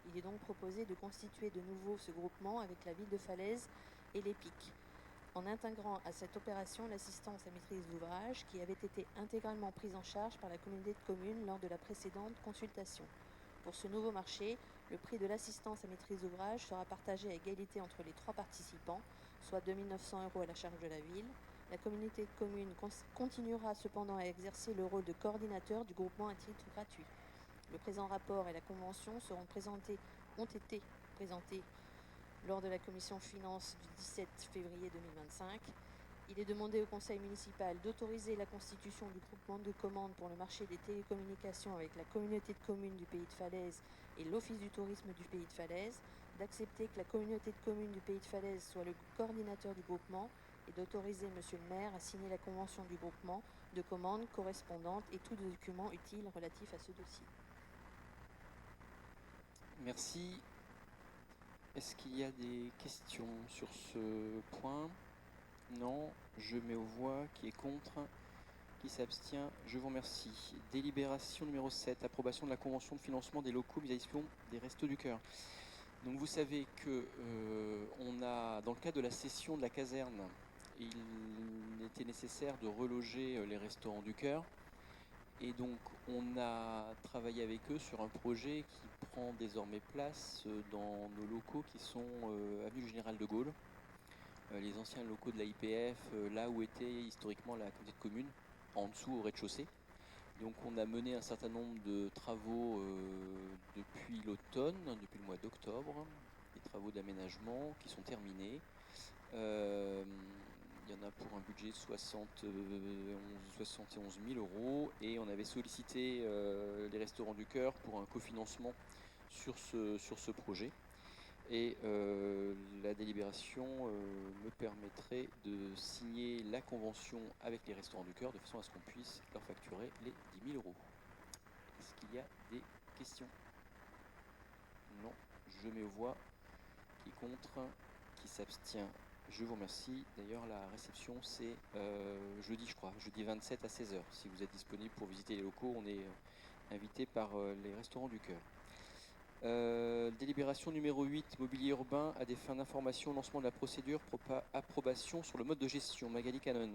S4: Il est donc proposé de constituer de nouveau ce groupement avec la ville de Falaise et l'EPIC, en intégrant à cette opération l'assistance à maîtrise d'ouvrage qui avait été intégralement prise en charge par la communauté de communes lors de la précédente consultation. Pour ce nouveau marché, le prix de l'assistance à maîtrise d'ouvrage sera partagé à égalité entre les 3 participants, soit 2 900 euros à la charge de la ville. La communauté de communes continuera cependant à exercer le rôle de coordinateur du groupement à titre gratuit. Le présent rapport et la convention ont été présentés lors de la commission finances du 17 février 2025. Il est demandé au conseil municipal d'autoriser la constitution du groupement de commandes pour le marché des télécommunications avec la communauté de communes du Pays de Falaise et l'Office du tourisme du Pays de Falaise, d'accepter que la communauté de communes du Pays de Falaise soit le coordinateur du groupement et d'autoriser monsieur le maire à signer la convention du groupement de commandes correspondante et tout document utile relatif à ce dossier.
S1: Merci. Est-ce qu'il y a des questions sur ce point? Non. Je mets aux voix. Qui est contre? Qui s'abstient? Je vous remercie. Délibération numéro 7, approbation de la convention de financement des locaux vis à disposition des Restos du Cœur. Donc vous savez que on a, dans le cadre de la cession de la caserne, il était nécessaire de reloger les Restaurants du Cœur. Et donc on a travaillé avec eux sur un projet qui prend désormais place dans nos locaux qui sont avenue du Général de Gaulle, les anciens locaux de la IPF, là où était historiquement la communauté de communes, en dessous au rez-de-chaussée. Donc on a mené un certain nombre de travaux depuis l'automne, depuis le mois d'octobre, des travaux d'aménagement qui sont terminés. Il y en a pour un budget de 71 000 euros et on avait sollicité les Restaurants du Cœur pour un cofinancement sur ce projet. Et la délibération me permettrait de signer la convention avec les Restaurants du Cœur de façon à ce qu'on puisse leur facturer les 10 000 euros. Est-ce qu'il y a des questions? Non. Je mets aux voix. Qui est contre? Qui s'abstient? Je vous remercie. D'ailleurs, la réception, c'est jeudi, je crois, jeudi 27 à 16h. Si vous êtes disponible pour visiter les locaux, on est invité par les Restaurants du Cœur. Délibération numéro 8, mobilier urbain à des fins d'information, lancement de la procédure pour approbation sur le mode de gestion. Magali Canon.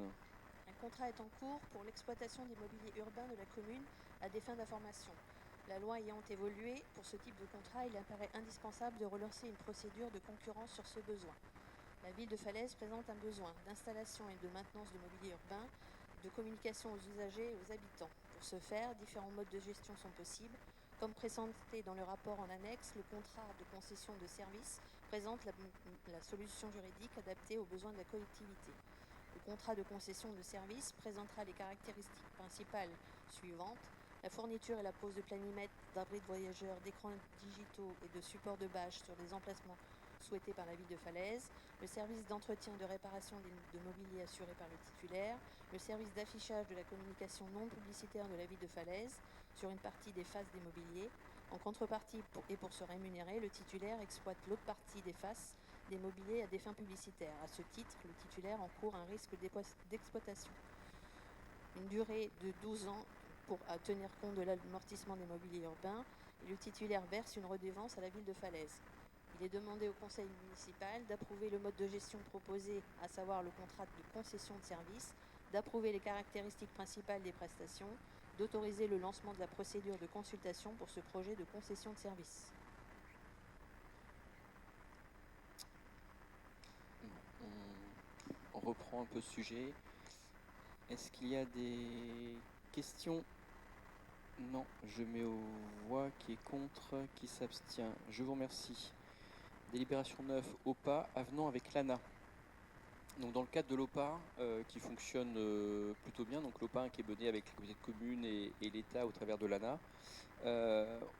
S4: Un contrat est en cours pour l'exploitation des mobiliers urbains de la commune à des fins d'information. La loi ayant évolué, pour ce type de contrat, il apparaît indispensable de relancer une procédure de concurrence sur ce besoin. La ville de Falaise présente un besoin d'installation et de maintenance de mobilier urbain, de communication aux usagers et aux habitants. Pour ce faire, différents modes de gestion sont possibles. Comme présenté dans le rapport en annexe, le contrat de concession de service présente la solution juridique adaptée aux besoins de la collectivité. Le contrat de concession de service présentera les caractéristiques principales suivantes: la fourniture et la pose de planimètres, d'abris de voyageurs, d'écrans digitaux et de supports de bâche sur des emplacements souhaités par la ville de Falaise, le service d'entretien et de réparation de mobilier assuré par le titulaire, le service d'affichage de la communication non publicitaire de la ville de Falaise sur une partie des faces des mobiliers. En contrepartie, pour se rémunérer, le titulaire exploite l'autre partie des faces des mobiliers à des fins publicitaires. À ce titre, le titulaire encourt un risque d'exploitation. Une durée de 12 ans pour tenir compte de l'amortissement des mobiliers urbains, et le titulaire verse une redevance à la ville de Falaise. Il est demandé au conseil municipal d'approuver le mode de gestion proposé, à savoir le contrat de concession de service, d'approuver les caractéristiques principales des prestations, d'autoriser le lancement de la procédure de consultation pour ce projet de concession de service.
S1: On reprend un peu ce sujet. Est-ce qu'il y a des questions? Non, je mets aux voix. Qui est contre, qui s'abstient. Je vous remercie. Délibération 9, OPA, avenant avec l'ANA. Donc dans le cadre de l'OPA, qui fonctionne plutôt bien, donc l'OPA qui est mené avec les comités de communes et l'État au travers de l'ANA,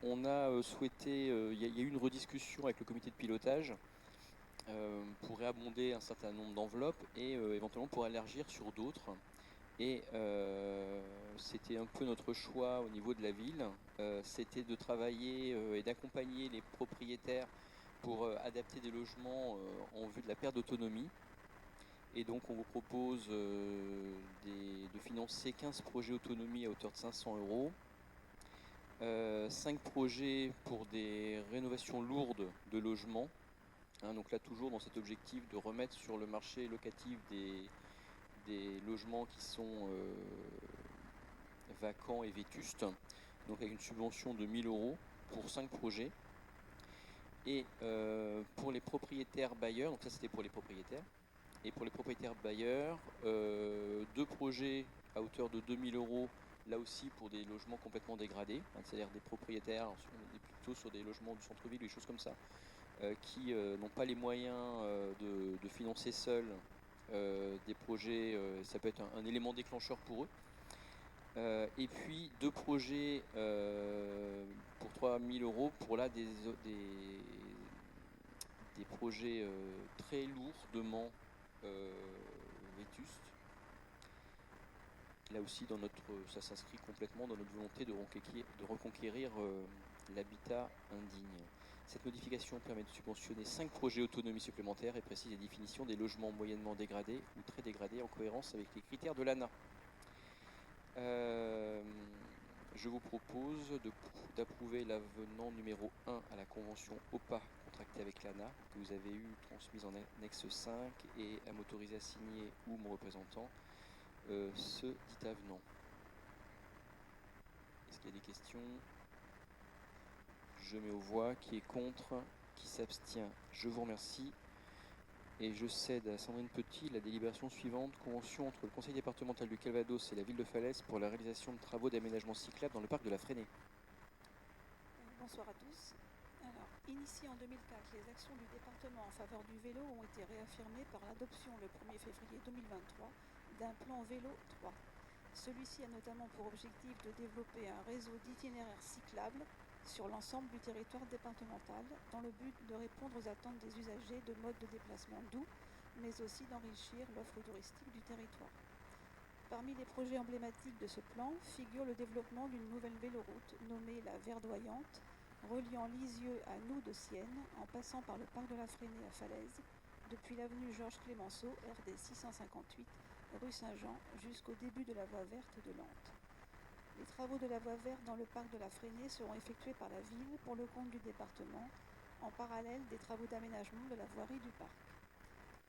S1: on a souhaité, il y a eu une rediscussion avec le comité de pilotage pour réabonder un certain nombre d'enveloppes et éventuellement pour élargir sur d'autres. Et c'était un peu notre choix au niveau de la ville, c'était de travailler et d'accompagner les propriétaires pour adapter des logements en vue de la perte d'autonomie. Et donc on vous propose de financer 15 projets autonomie à hauteur de 500 €, 5 projets pour des rénovations lourdes de logements. Donc là toujours dans cet objectif de remettre sur le marché locatif des logements qui sont vacants et vétustes, donc avec une subvention de 1 000 € pour 5 projets. Et pour les propriétaires bailleurs, donc ça c'était pour les propriétaires, et pour les propriétaires bailleurs, 2 projets à hauteur de 2 000 €, là aussi pour des logements complètement dégradés, c'est-à-dire des propriétaires, on est plutôt sur des logements du centre-ville, des choses comme ça, qui n'ont pas les moyens de financer seuls des projets, ça peut être un élément déclencheur pour eux. Et puis 2 projets pour 3 000 € pour là des projets très lourdement vétustes. Là aussi, ça s'inscrit complètement dans notre volonté de reconquérir l'habitat indigne. Cette modification permet de subventionner 5 projets autonomie supplémentaires et précise les définitions des logements moyennement dégradés ou très dégradés en cohérence avec les critères de l'ANA. Je vous propose d'approuver l'avenant numéro 1 à la convention OPA contractée avec l'ANA, que vous avez eu transmise en annexe 5, et à m'autoriser à signer ou mon représentant ce dit avenant. Est-ce qu'il y a des questions? Je mets aux voix. Qui est contre? Qui s'abstient? Je vous remercie. Et je cède à Sandrine Petit la délibération suivante: convention entre le conseil départemental du Calvados et la ville de Falaise pour la réalisation de travaux d'aménagement cyclable dans le parc de la Fresnay.
S5: Bonsoir à tous. Alors, initiées en 2004, les actions du département en faveur du vélo ont été réaffirmées par l'adoption le 1er février 2023 d'un plan vélo 3. Celui-ci a notamment pour objectif de développer un réseau d'itinéraires cyclables sur l'ensemble du territoire départemental, dans le but de répondre aux attentes des usagers de modes de déplacement doux, mais aussi d'enrichir l'offre touristique du territoire. Parmi les projets emblématiques de ce plan figure le développement d'une nouvelle véloroute nommée la Verdoyante, reliant Lisieux à Noue de Sienne, en passant par le parc de la Fresnay à Falaise, depuis l'avenue Georges Clémenceau, RD 658, rue Saint-Jean, jusqu'au début de la voie verte de Nantes. Les travaux travaux de la voie verte dans le parc de la Fresnay seront effectués par la ville pour le compte du département, en parallèle des travaux d'aménagement de la voirie du parc.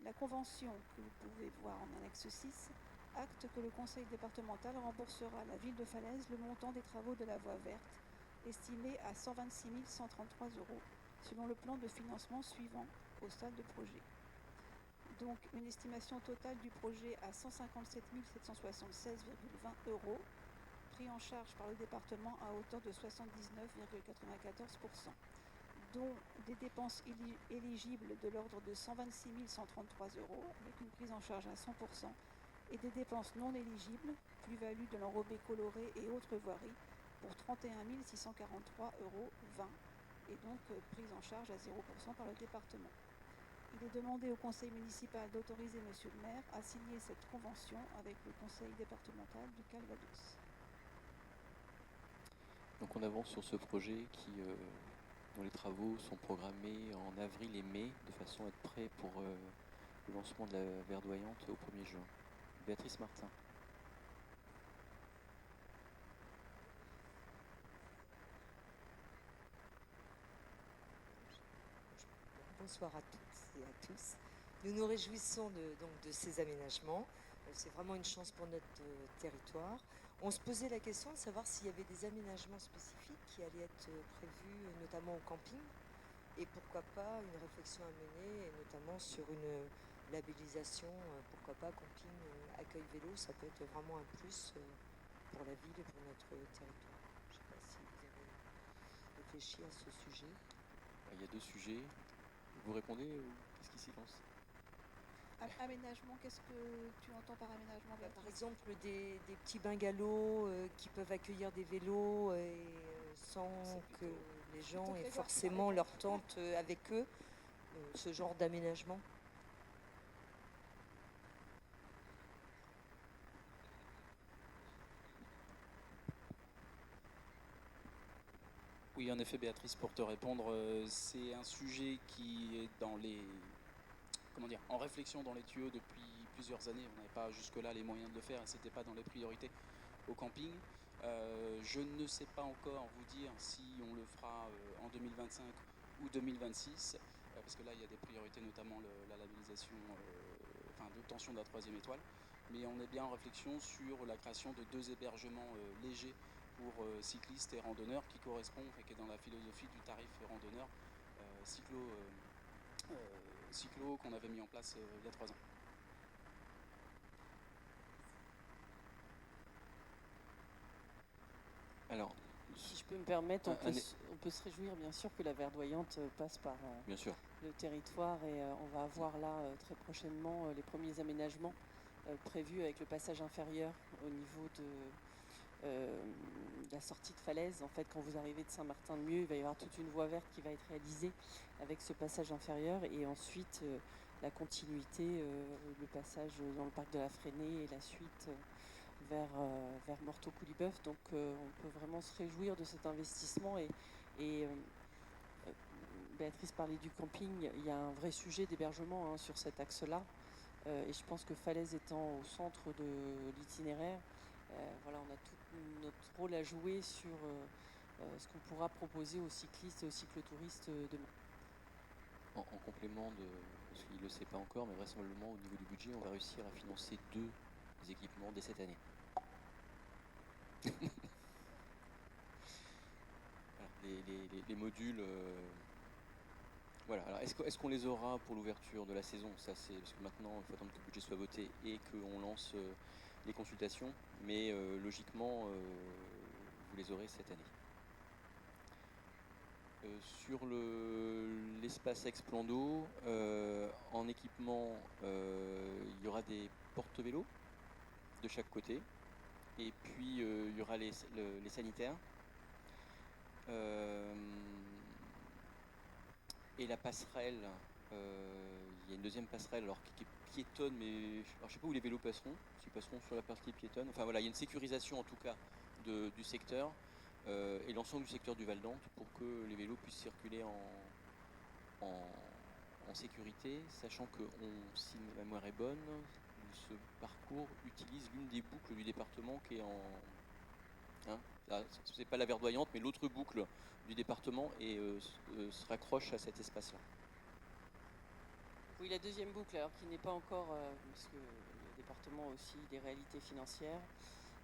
S5: La convention, que vous pouvez voir en annexe 6, acte que le conseil départemental remboursera à la ville de Falaise le montant des travaux de la voie verte, estimé à 126 133 €, selon le plan de financement suivant au stade de projet. Donc une estimation totale du projet à 157 776,20 €, pris en charge par le département à hauteur de 79,94%, dont des dépenses éligibles de l'ordre de 126 133 €, avec une prise en charge à 100%, et des dépenses non éligibles, plus-value de l'enrobé coloré et autres voiries, pour 31 643,20 €, et donc prise en charge à 0% par le département. Il est demandé au conseil municipal d'autoriser monsieur le maire à signer cette convention avec le conseil départemental du Calvados.
S1: Donc on avance sur ce projet dont les travaux sont programmés en avril et mai, de façon à être prêt pour le lancement de la verdoyante au 1er juin. Béatrice Martin.
S6: Bonsoir à toutes et à tous. Nous nous réjouissons de ces aménagements. C'est vraiment une chance pour notre territoire. On se posait la question de savoir s'il y avait des aménagements spécifiques qui allaient être prévus, notamment au camping, et pourquoi pas une réflexion à mener, et notamment sur une labellisation, pourquoi pas camping accueil vélo, ça peut être vraiment un plus pour la ville et pour notre territoire. Je ne sais pas si vous avez réfléchi à ce sujet.
S1: Il y a 2 sujets. Vous répondez ou qu'est-ce qui s'y lance?
S5: Aménagement, qu'est-ce que tu entends par aménagement?
S6: Par exemple, des petits bungalows qui peuvent accueillir des vélos sans que les gens aient forcément leur tente avec eux, ce genre d'aménagement.
S7: Oui, en effet, Béatrice, pour te répondre, c'est un sujet qui est en réflexion dans les tuyaux depuis plusieurs années. On n'avait pas jusque-là les moyens de le faire et ce n'était pas dans les priorités au camping. Je ne sais pas encore vous dire si on le fera en 2025 ou 2026, parce que là, il y a des priorités, notamment la labellisation, d'obtention de la 3e étoile. Mais on est bien en réflexion sur la création de 2 hébergements légers pour cyclistes et randonneurs qui correspond et qui est dans la philosophie du tarif randonneur cyclo qu'on avait mis en place il y a 3 ans.
S1: Alors,
S2: si je peux me permettre, on peut se réjouir bien sûr que la verdoyante passe par
S1: bien sûr.
S2: le territoire et on va avoir là très prochainement les premiers aménagements prévus avec le passage inférieur au niveau de la sortie de Falaise. En fait, quand vous arrivez de Saint-Martin-de-Mieux, il va y avoir toute une voie verte qui va être réalisée avec ce passage inférieur et ensuite la continuité, le passage dans le parc de la Fresnay et la suite vers Morteau-Coulibeuf. Donc on peut vraiment se réjouir de cet investissement et Béatrice parlait du camping, il y a un vrai sujet d'hébergement sur cet axe-là et je pense que Falaise étant au centre de l'itinéraire, voilà, on a tout notre rôle à jouer sur ce qu'on pourra proposer aux cyclistes et aux cyclotouristes demain.
S1: En complément parce qu'il ne le sait pas encore, mais vraisemblablement au niveau du budget, on va réussir à financer 2 équipements dès cette année. Les modules, voilà. Alors est-ce qu'on les aura pour l'ouverture de la saison? Ça c'est parce que maintenant il faut attendre que le budget soit voté et qu'on lance les consultations, mais logiquement vous les aurez cette année. Sur l'espace Explando, en équipement, il y aura des porte-vélos de chaque côté, et puis il y aura les sanitaires. Et la passerelle, il y a une deuxième passerelle alors qui est piétonne, mais alors, je ne sais pas où les vélos passeront, s'ils passeront sur la partie piétonne. Enfin voilà, il y a une sécurisation en tout cas du secteur et l'ensemble du secteur du Val-d'Ante pour que les vélos puissent circuler en sécurité, sachant que si ma mémoire est bonne, ce parcours utilise l'une des boucles du département qui est c'est pas la verdoyante, mais l'autre boucle du département et se raccroche à cet espace-là.
S2: Oui, la deuxième boucle, alors qui n'est pas encore, parce que le département a aussi des réalités financières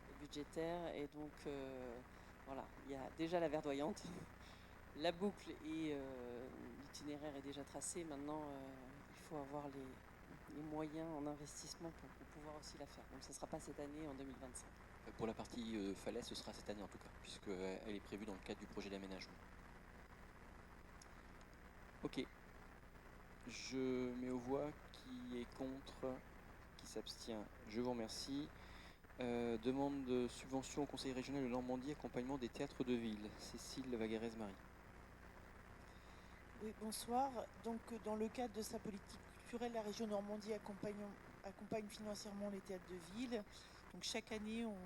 S2: et budgétaires, et donc voilà, il y a déjà la verdoyante, la boucle et l'itinéraire est déjà tracé. Maintenant, il faut avoir les moyens en investissement pour pouvoir aussi la faire. Donc, ce ne sera pas cette année, en 2025.
S1: Pour la partie falaise, ce sera cette année en tout cas, puisqu'elle est prévue dans le cadre du projet d'aménagement. Ok. Je mets aux voix qui est contre, qui s'abstient. Je vous remercie. Demande de subvention au Conseil régional de Normandie, accompagnement des théâtres de ville. Cécile Vagarez-Marie.
S8: Oui, bonsoir. Donc, dans le cadre de sa politique culturelle, la région Normandie accompagne financièrement les théâtres de ville. Donc, chaque année, on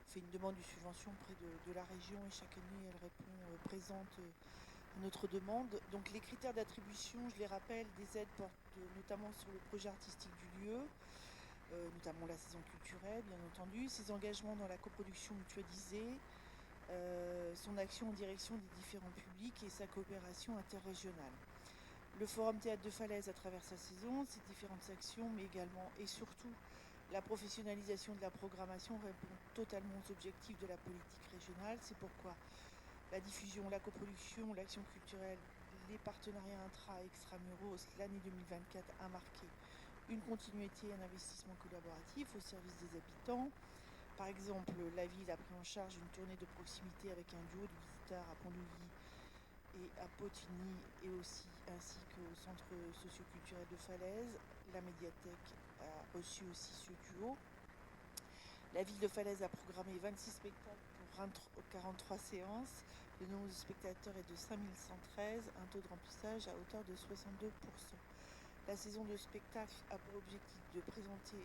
S8: fait une demande de subvention auprès de la région et chaque année, elle répond présente à notre demande. Donc, les critères d'attribution, je les rappelle, des aides portent notamment sur le projet artistique du lieu, notamment la saison culturelle, bien entendu, ses engagements dans la coproduction mutualisée, son action en direction des différents publics et sa coopération interrégionale. Le Forum Théâtre de Falaise à travers sa saison, ses différentes actions, mais également et surtout la professionnalisation de la programmation répond totalement aux objectifs de la politique régionale. C'est pourquoi la diffusion, la coproduction, l'action culturelle, les partenariats intra- et extramuros, l'année 2024 a marqué une continuité et un investissement collaboratif au service des habitants. Par exemple, la ville a pris en charge une tournée de proximité avec un duo de visiteurs à Pont-Louis et à Potigny, et aussi ainsi qu'au centre socio-culturel de Falaise. La médiathèque a reçu aussi ce duo. La ville de Falaise a programmé 26 spectacles pour 43 séances. Le nombre de spectateurs est de 5113, un taux de remplissage à hauteur de 62%. La saison de spectacle a pour objectif de présenter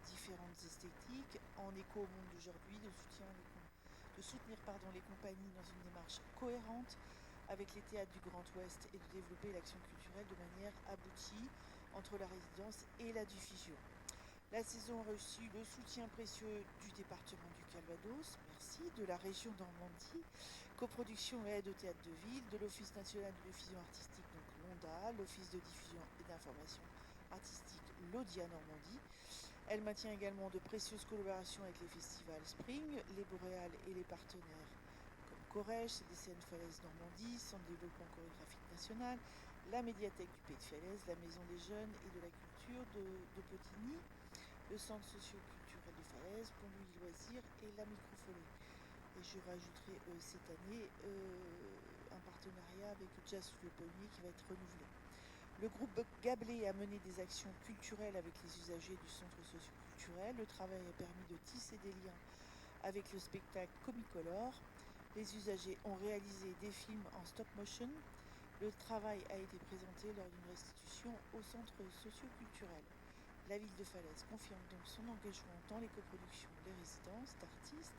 S8: différentes esthétiques en écho au monde d'aujourd'hui, de soutenir les compagnies dans une démarche cohérente avec les théâtres du Grand Ouest et de développer l'action culturelle de manière aboutie entre la résidence et la diffusion. La saison a reçu le soutien précieux du département du Calvados, merci, de la région Normandie, coproduction et aide au théâtre de ville, de l'Office national de diffusion artistique, donc l'ONDA, l'Office de diffusion et d'information artistique, l'ODIA Normandie. Elle maintient également de précieuses collaborations avec les festivals Spring, les Boréales et les partenaires comme Corrège, CDCN Falaise Normandie, Centre de développement chorégraphique national, la médiathèque du Pays de Falaise, la Maison des jeunes et de la culture de Potigny, le centre socio-culturel de Falaise, Pont-Louis Loisirs et la Microfolie. Et je rajouterai cette année un partenariat avec Jazz Le Pommier qui va être renouvelé. Le groupe Gablé a mené des actions culturelles avec les usagers du centre socio-culturel. Le travail a permis de tisser des liens avec le spectacle Comicolor. Les usagers ont réalisé des films en stop motion. Le travail a été présenté lors d'une restitution au centre socio-culturel. La ville de Falaise confirme donc son engagement dans les coproductions, les résidences d'artistes,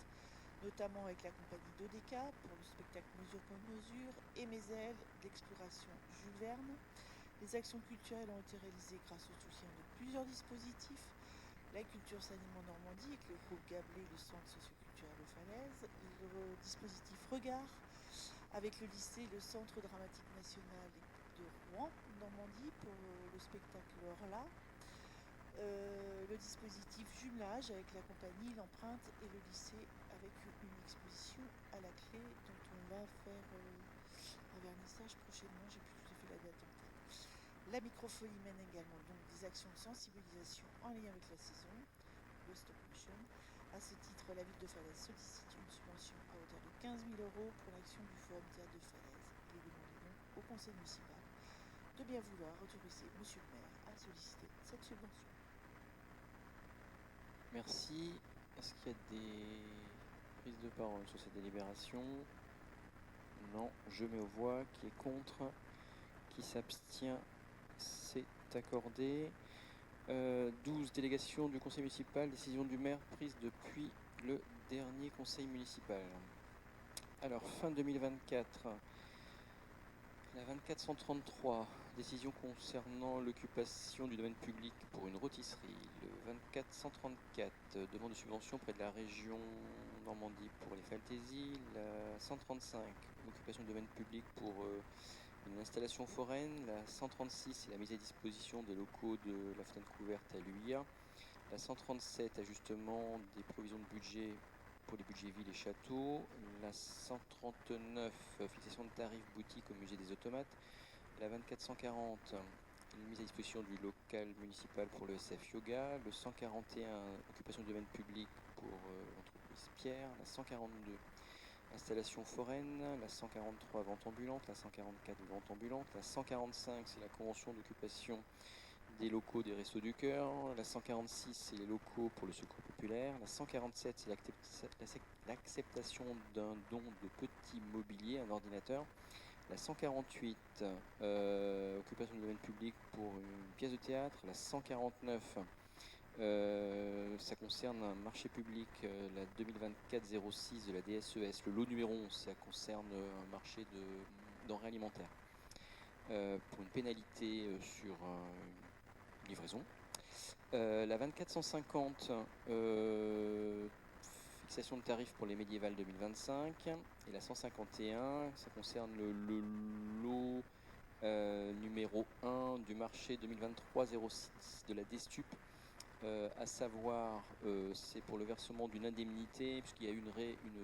S8: notamment avec la compagnie Dodeka pour le spectacle Mesure pour mesure et Mes ailes d'exploration Jules Verne. Les actions culturelles ont été réalisées grâce au soutien de plusieurs dispositifs. La culture s'anime en Normandie avec le groupe Gablé, le centre socioculturel de Falaise, le dispositif Regard avec le lycée, le centre dramatique national de Rouen, Normandie, pour le spectacle Orla. Le dispositif Jumelage avec la compagnie L'Empreinte et le lycée avec une exposition à la clé dont on va faire un vernissage prochainement, j'ai plus tout à fait la date en tête. La Microfolie mène également donc des actions de sensibilisation en lien avec la saison, le stop motion. À ce titre, la ville de Falaise sollicite une subvention à hauteur de 15 000 € pour l'action du Forum Théâtre de Falaise. Il est demandé donc au conseil municipal de bien vouloir autoriser monsieur le maire à solliciter cette subvention.
S1: Merci. Est-ce qu'il y a des prises de parole sur cette délibération? Non. Je mets aux voix. Qui est contre? Qui s'abstient? C'est accordé. 12. Délégation du conseil municipal. Décision du maire prise depuis le dernier conseil municipal. Alors, fin 2024. La 2433, décision concernant l'occupation du domaine public pour une rôtisserie. Le 2434, demande de subvention auprès de la région Normandie pour les Faltésies, la 135, occupation de domaine public pour une installation foraine, la 136, c'est la mise à disposition des locaux de la fenêtre couverte à l'UIA, la 137, ajustement des provisions de budget pour les budgets villes et châteaux, la 139, fixation de tarifs boutique au musée des automates, la 2440, mise à disposition du local municipal pour le SF Yoga, le 141, occupation du domaine public pour l'entreprise Pierre, la 142, installation foraine, la 143, vente ambulante, la 144, vente ambulante, la 145, c'est la convention d'occupation des locaux des Restos du Cœur, la 146, c'est les locaux pour le Secours populaire, la 147, c'est l'acceptation d'un don de petit mobilier, un ordinateur, la 148, occupation du domaine public pour une pièce de théâtre, la 149, ça concerne un marché public, la 2024-06 de la DSES, le lot numéro 11, ça concerne un marché de denrées alimentaires, pour une pénalité sur une livraison. La 2450, fixation de tarifs pour les médiévales 2025, et la 151, ça concerne le lot numéro 1 du marché 2023-06 de la DSTUP, à savoir c'est pour le versement d'une indemnité, puisqu'il y a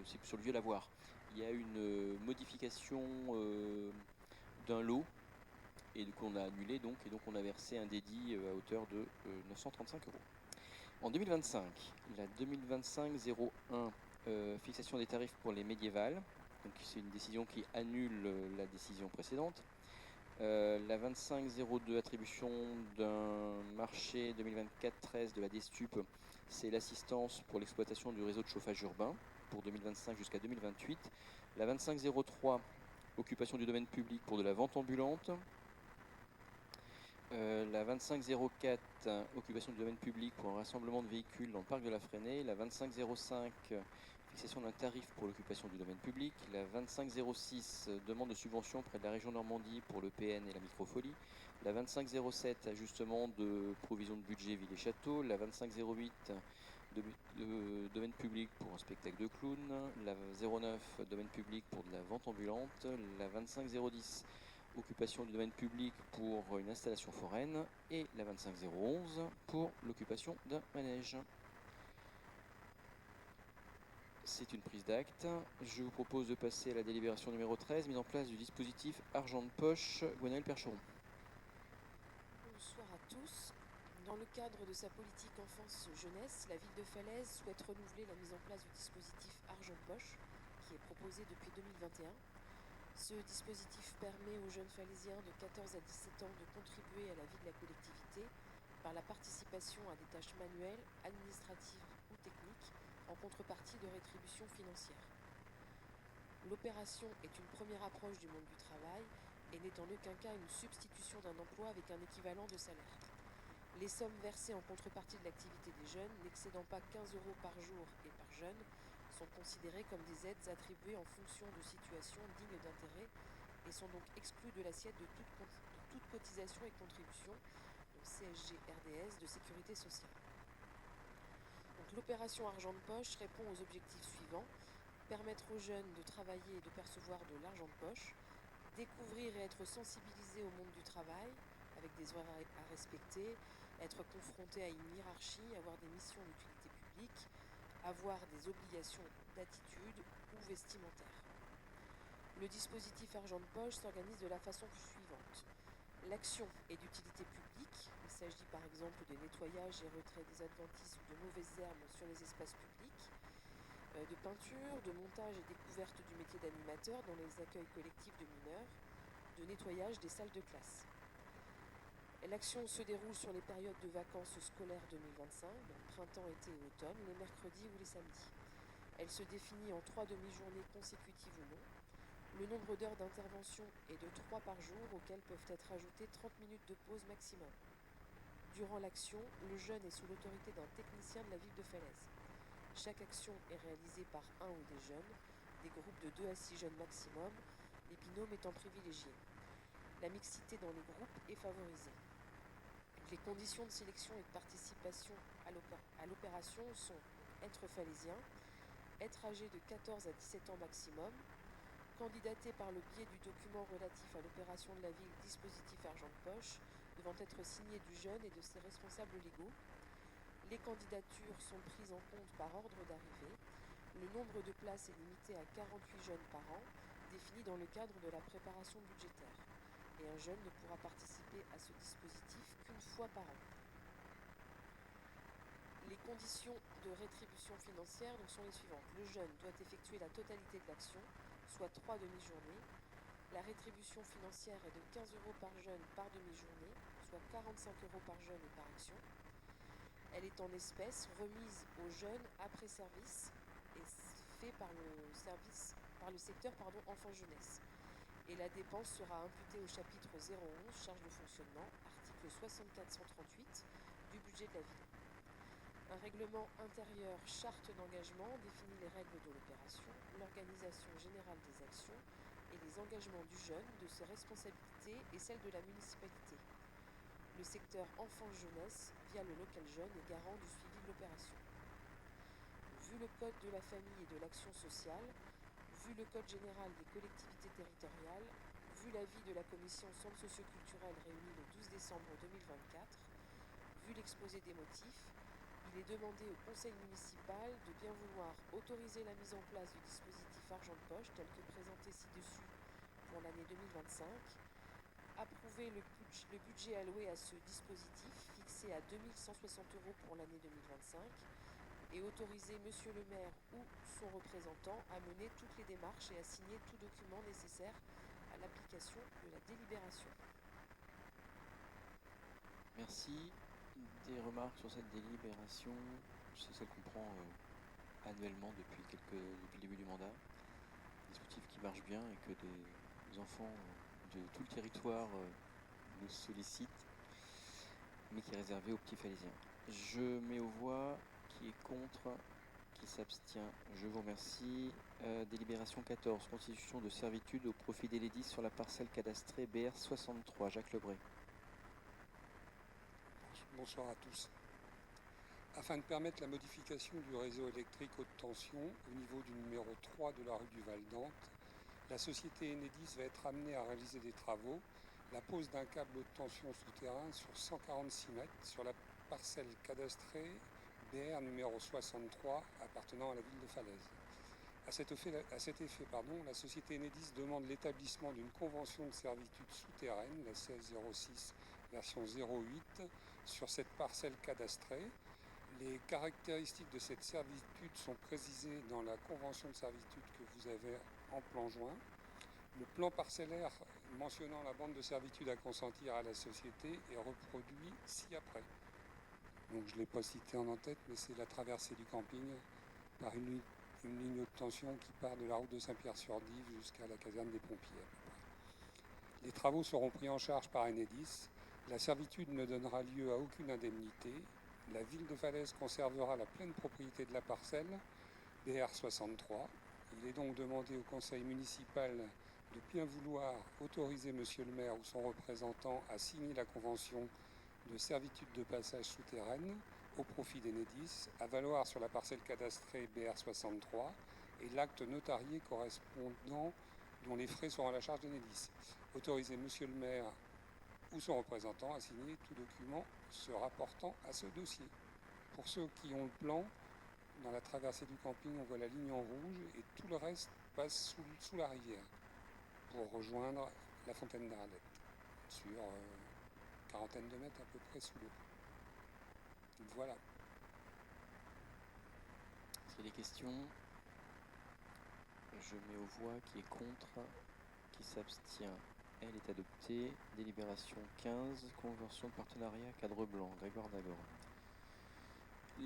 S1: c'est sur le vieux lavoir, il y a une modification d'un lot, et du coup on a annulé et donc on a versé un dédit à hauteur de 935 €. En 2025, la 2025-01, fixation des tarifs pour les médiévales, donc c'est une décision qui annule la décision précédente. La 25-02, attribution d'un marché 2024-13 de la DSTUP, c'est l'assistance pour l'exploitation du réseau de chauffage urbain pour 2025 jusqu'à 2028. La 25-03, occupation du domaine public pour de la vente ambulante. La 25-04, occupation du domaine public pour un rassemblement de véhicules dans le parc de la Fresnay. La 25-05, fixation d'un tarif pour l'occupation du domaine public. La 25-06, demande de subvention auprès de la région Normandie pour le PN et la microfolie. La 25-07, ajustement de provision de budget ville et château. La 25-08, domaine public pour un spectacle de clown. La 09, domaine public pour de la vente ambulante. La 25-010, occupation du domaine public pour une installation foraine, et la 25-011 pour l'occupation d'un manège. C'est une prise d'acte. Je vous propose de passer à la délibération numéro 13, mise en place du dispositif argent de poche. Gwenaëlle Percheron.
S9: Bonsoir à tous. Dans le cadre de sa politique enfance-jeunesse, la ville de Falaise souhaite renouveler la mise en place du dispositif argent de poche, qui est proposé depuis 2021. Ce dispositif permet aux jeunes Falaisiens de 14 à 17 ans de contribuer à la vie de la collectivité par la participation à des tâches manuelles, administratives ou techniques en contrepartie de rétributions financières. L'opération est une première approche du monde du travail et n'est en aucun cas une substitution d'un emploi avec un équivalent de salaire. Les sommes versées en contrepartie de l'activité des jeunes, n'excédant pas 15 € par jour et par jeune, sont considérées comme des aides attribuées en fonction de situations dignes d'intérêt et sont donc exclues de l'assiette de toute cotisation et contribution, donc CSG, RDS, de sécurité sociale. L'opération argent de poche répond aux objectifs suivants: permettre aux jeunes de travailler et de percevoir de l'argent de poche, découvrir et être sensibilisés au monde du travail, avec des horaires à respecter, être confrontés à une hiérarchie, avoir des missions d'utilité publique, avoir des obligations d'attitude ou vestimentaires. Le dispositif argent de poche s'organise de la façon suivante. L'action est d'utilité publique. Il s'agit par exemple de nettoyage et retrait des adventices ou de mauvaises herbes sur les espaces publics, de peinture, de montage et découverte du métier d'animateur dans les accueils collectifs de mineurs, de nettoyage des salles de classe. L'action se déroule sur les périodes de vacances scolaires 2025, donc printemps, été et automne, les mercredis ou les samedis. Elle se définit en 3 demi-journées consécutives ou non. Le nombre d'heures d'intervention est de 3 par jour, auxquelles peuvent être ajoutées 30 minutes de pause maximum. Durant l'action, le jeune est sous l'autorité d'un technicien de la ville de Falaise. Chaque action est réalisée par un ou des jeunes, des groupes de 2 à 6 jeunes maximum, les binômes étant privilégiés. La mixité dans les groupes est favorisée. Les conditions de sélection et de participation à l'opération sont être falaisien, être âgé de 14 à 17 ans maximum, candidater par le biais du document relatif à l'opération de la ville dispositif argent de poche, devant être signé du jeune et de ses responsables légaux. Les candidatures sont prises en compte par ordre d'arrivée. Le nombre de places est limité à 48 jeunes par an, défini dans le cadre de la préparation budgétaire. Et un jeune ne pourra participer à ce dispositif qu'une fois par an. Les conditions de rétribution financière donc, sont les suivantes. Le jeune doit effectuer la totalité de l'action, soit 3 demi-journées. La rétribution financière est de 15 € par jeune par demi-journée, soit 45 € par jeune et par action. Elle est en espèces, remise aux jeunes après service et fait par le secteur enfant-jeunesse. Et la dépense sera imputée au chapitre 011, charges de fonctionnement, article 64-138 du budget de la ville. Un règlement intérieur charte d'engagement définit les règles de l'opération, l'organisation générale des actions et les engagements du jeune, de ses responsabilités et celles de la municipalité. Le secteur enfant-jeunesse, via le local jeune, est garant du suivi de l'opération. Vu le code de la famille et de l'action sociale, vu le code général des collectivités territoriales, vu l'avis de la commission centre socioculturel réunie le 12 décembre 2024, vu l'exposé des motifs, il est demandé au conseil municipal de bien vouloir autoriser la mise en place du dispositif argent de poche tel que présenté ci-dessus pour l'année 2025, approuver le budget alloué à ce dispositif fixé à 2160 € pour l'année 2025 et autoriser Monsieur le maire ou son représentant à mener toutes les démarches et à signer tout document nécessaire à l'application de la délibération.
S1: Merci. Des remarques sur cette délibération? C'est celle qu'on prend annuellement depuis le début du mandat. Un dispositif qui marche bien et que des enfants de tout le territoire nous sollicitent, mais qui est réservé aux petits Falaisiens. Je mets aux voix qui est contre, qui s'abstient. Je vous remercie. Délibération 14, constitution de servitude au profit d'Enedis sur la parcelle cadastrée BR 63. Jacques Lebray.
S10: Bonsoir à tous. Afin de permettre la modification du réseau électrique haute tension au niveau du numéro 3 de la rue du Val-d'Ante, la société Enedis va être amenée à réaliser des travaux, la pose d'un câble haute tension souterrain sur 146 mètres sur la parcelle cadastrée BR numéro 63 appartenant à la ville de Falaise. À cet effet, la société Enedis demande l'établissement d'une convention de servitude souterraine, la 1606 version 08, sur cette parcelle cadastrée. Les caractéristiques de cette servitude sont précisées dans la convention de servitude que vous avez en plan joint. Le plan parcellaire mentionnant la bande de servitude à consentir à la société est reproduit ci-après. Donc je ne l'ai pas cité en tête, mais c'est la traversée du camping par une ligne haute tension qui part de la route de Saint-Pierre-sur-Dive jusqu'à la caserne des pompiers à peu près. Les travaux seront pris en charge par Enedis. La servitude ne donnera lieu à aucune indemnité. La ville de Falaise conservera la pleine propriété de la parcelle, BR 63. Il est donc demandé au conseil municipal de bien vouloir autoriser monsieur le maire ou son représentant à signer la convention de servitude de passage souterraine au profit d'Enedis, à valoir sur la parcelle cadastrée BR 63 et l'acte notarié correspondant dont les frais seront à la charge d'Enedis. Autoriser monsieur le maire ou son représentant à signer tout document se rapportant à ce dossier. Pour ceux qui ont le plan, dans la traversée du camping, on voit la ligne en rouge et tout le reste passe sous la rivière pour rejoindre la fontaine d'Arlette, sur quarantaine de mètres à peu près sous l'eau. Voilà.
S1: Est-ce qu'il y a des questions? Je mets aux voix qui est contre, qui s'abstient. Elle est adoptée. Délibération 15, convention de partenariat cadre blanc. Grégoire Dagor.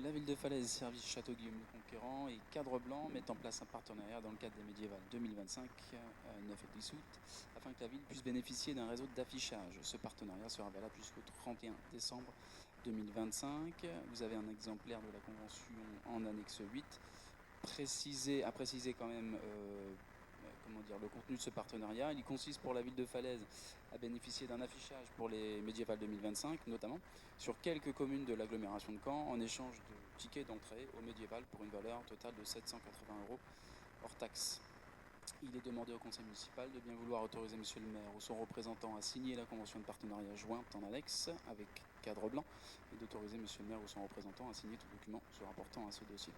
S7: La ville de Falaise, service Château-Guillaume le Conquérant et Cadre Blanc mettent en place un partenariat dans le cadre des Médiévales 2025, 9 et 10 août, afin que la ville puisse bénéficier d'un réseau d'affichage. Ce partenariat sera valable jusqu'au 31 décembre 2025. Vous avez un exemplaire de la convention en annexe 8. À préciser quand même le contenu de ce partenariat. Il consiste pour la ville de Falaise à bénéficier d'un affichage pour les Médiévales 2025, notamment sur quelques communes de l'agglomération de Caen, en échange de ticket d'entrée au médiéval pour une valeur totale de 780 € hors taxe. Il est demandé au conseil municipal de bien vouloir autoriser monsieur le maire ou son représentant à signer la convention de partenariat jointe en annexe avec cadre blanc et d'autoriser monsieur le maire ou son représentant à signer tout document se rapportant à ce dossier.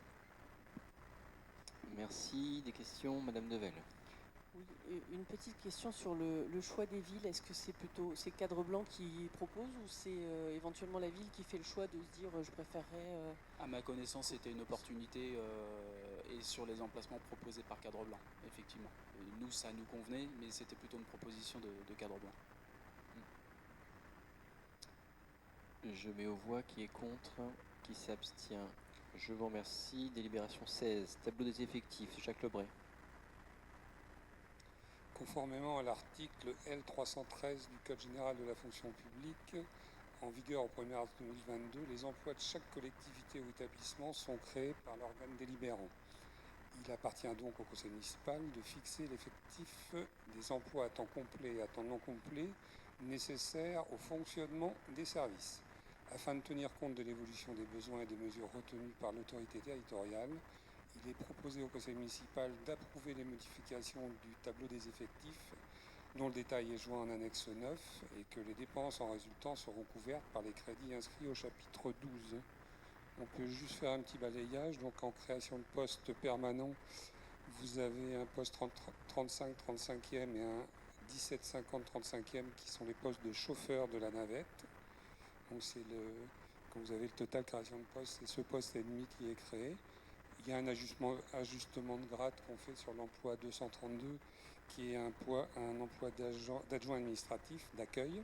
S1: Merci. Des questions, Madame Devel?
S2: Oui, une petite question sur le choix des villes. Est-ce que c'est plutôt cadre blanc qui propose ou c'est éventuellement la ville qui fait le choix de se dire je préférerais
S7: À ma connaissance, c'était une opportunité et sur les emplacements proposés par cadre blanc, effectivement. Et nous, ça nous convenait, mais c'était plutôt une proposition de cadre blanc.
S1: Je mets aux voix qui est contre, qui s'abstient. Je vous remercie. Délibération 16, tableau des effectifs, Jacques Lebray.
S10: Conformément à l'article L313 du Code général de la fonction publique, en vigueur au 1er mars 2022, les emplois de chaque collectivité ou établissement sont créés par l'organe délibérant. Il appartient donc au conseil municipal de fixer l'effectif des emplois à temps complet et à temps non complet nécessaires au fonctionnement des services. Afin de tenir compte de l'évolution des besoins et des mesures retenues par l'autorité territoriale, il est proposé au conseil municipal d'approuver les modifications du tableau des effectifs, dont le détail est joint en annexe 9, et que les dépenses en résultant seront couvertes par les crédits inscrits au chapitre 12. On peut juste faire un petit balayage. Donc en création de postes permanents, vous avez un poste 35 35e et un 17 50 35e qui sont les postes de chauffeur de la navette. Donc quand vous avez le total création de postes, c'est ce poste et demi qui est créé. Il y a un ajustement de grade qu'on fait sur l'emploi 232, qui est un emploi d'adjoint administratif, d'accueil.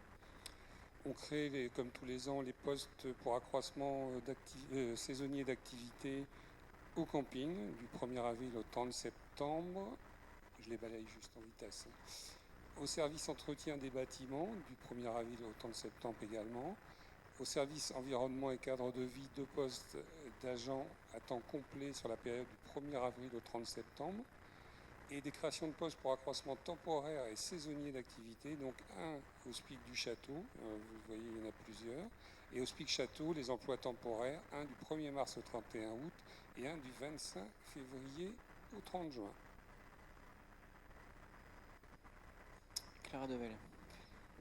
S10: On crée, comme tous les ans, les postes pour accroissement saisonnier d'activité au camping, du 1er avril au 30 septembre. Je les balaye juste en vitesse. Au service entretien des bâtiments, du 1er avril au 30 septembre également. Au service environnement et cadre de vie, 2 postes d'agents à temps complet sur la période du 1er avril au 30 septembre. Et des créations de postes pour accroissement temporaire et saisonnier d'activité, donc un au SPIC du Château, vous voyez il y en a plusieurs, et au SPIC Château, les emplois temporaires, un du 1er mars au 31 août et un du 25 février au 30 juin.
S1: Clara Devel.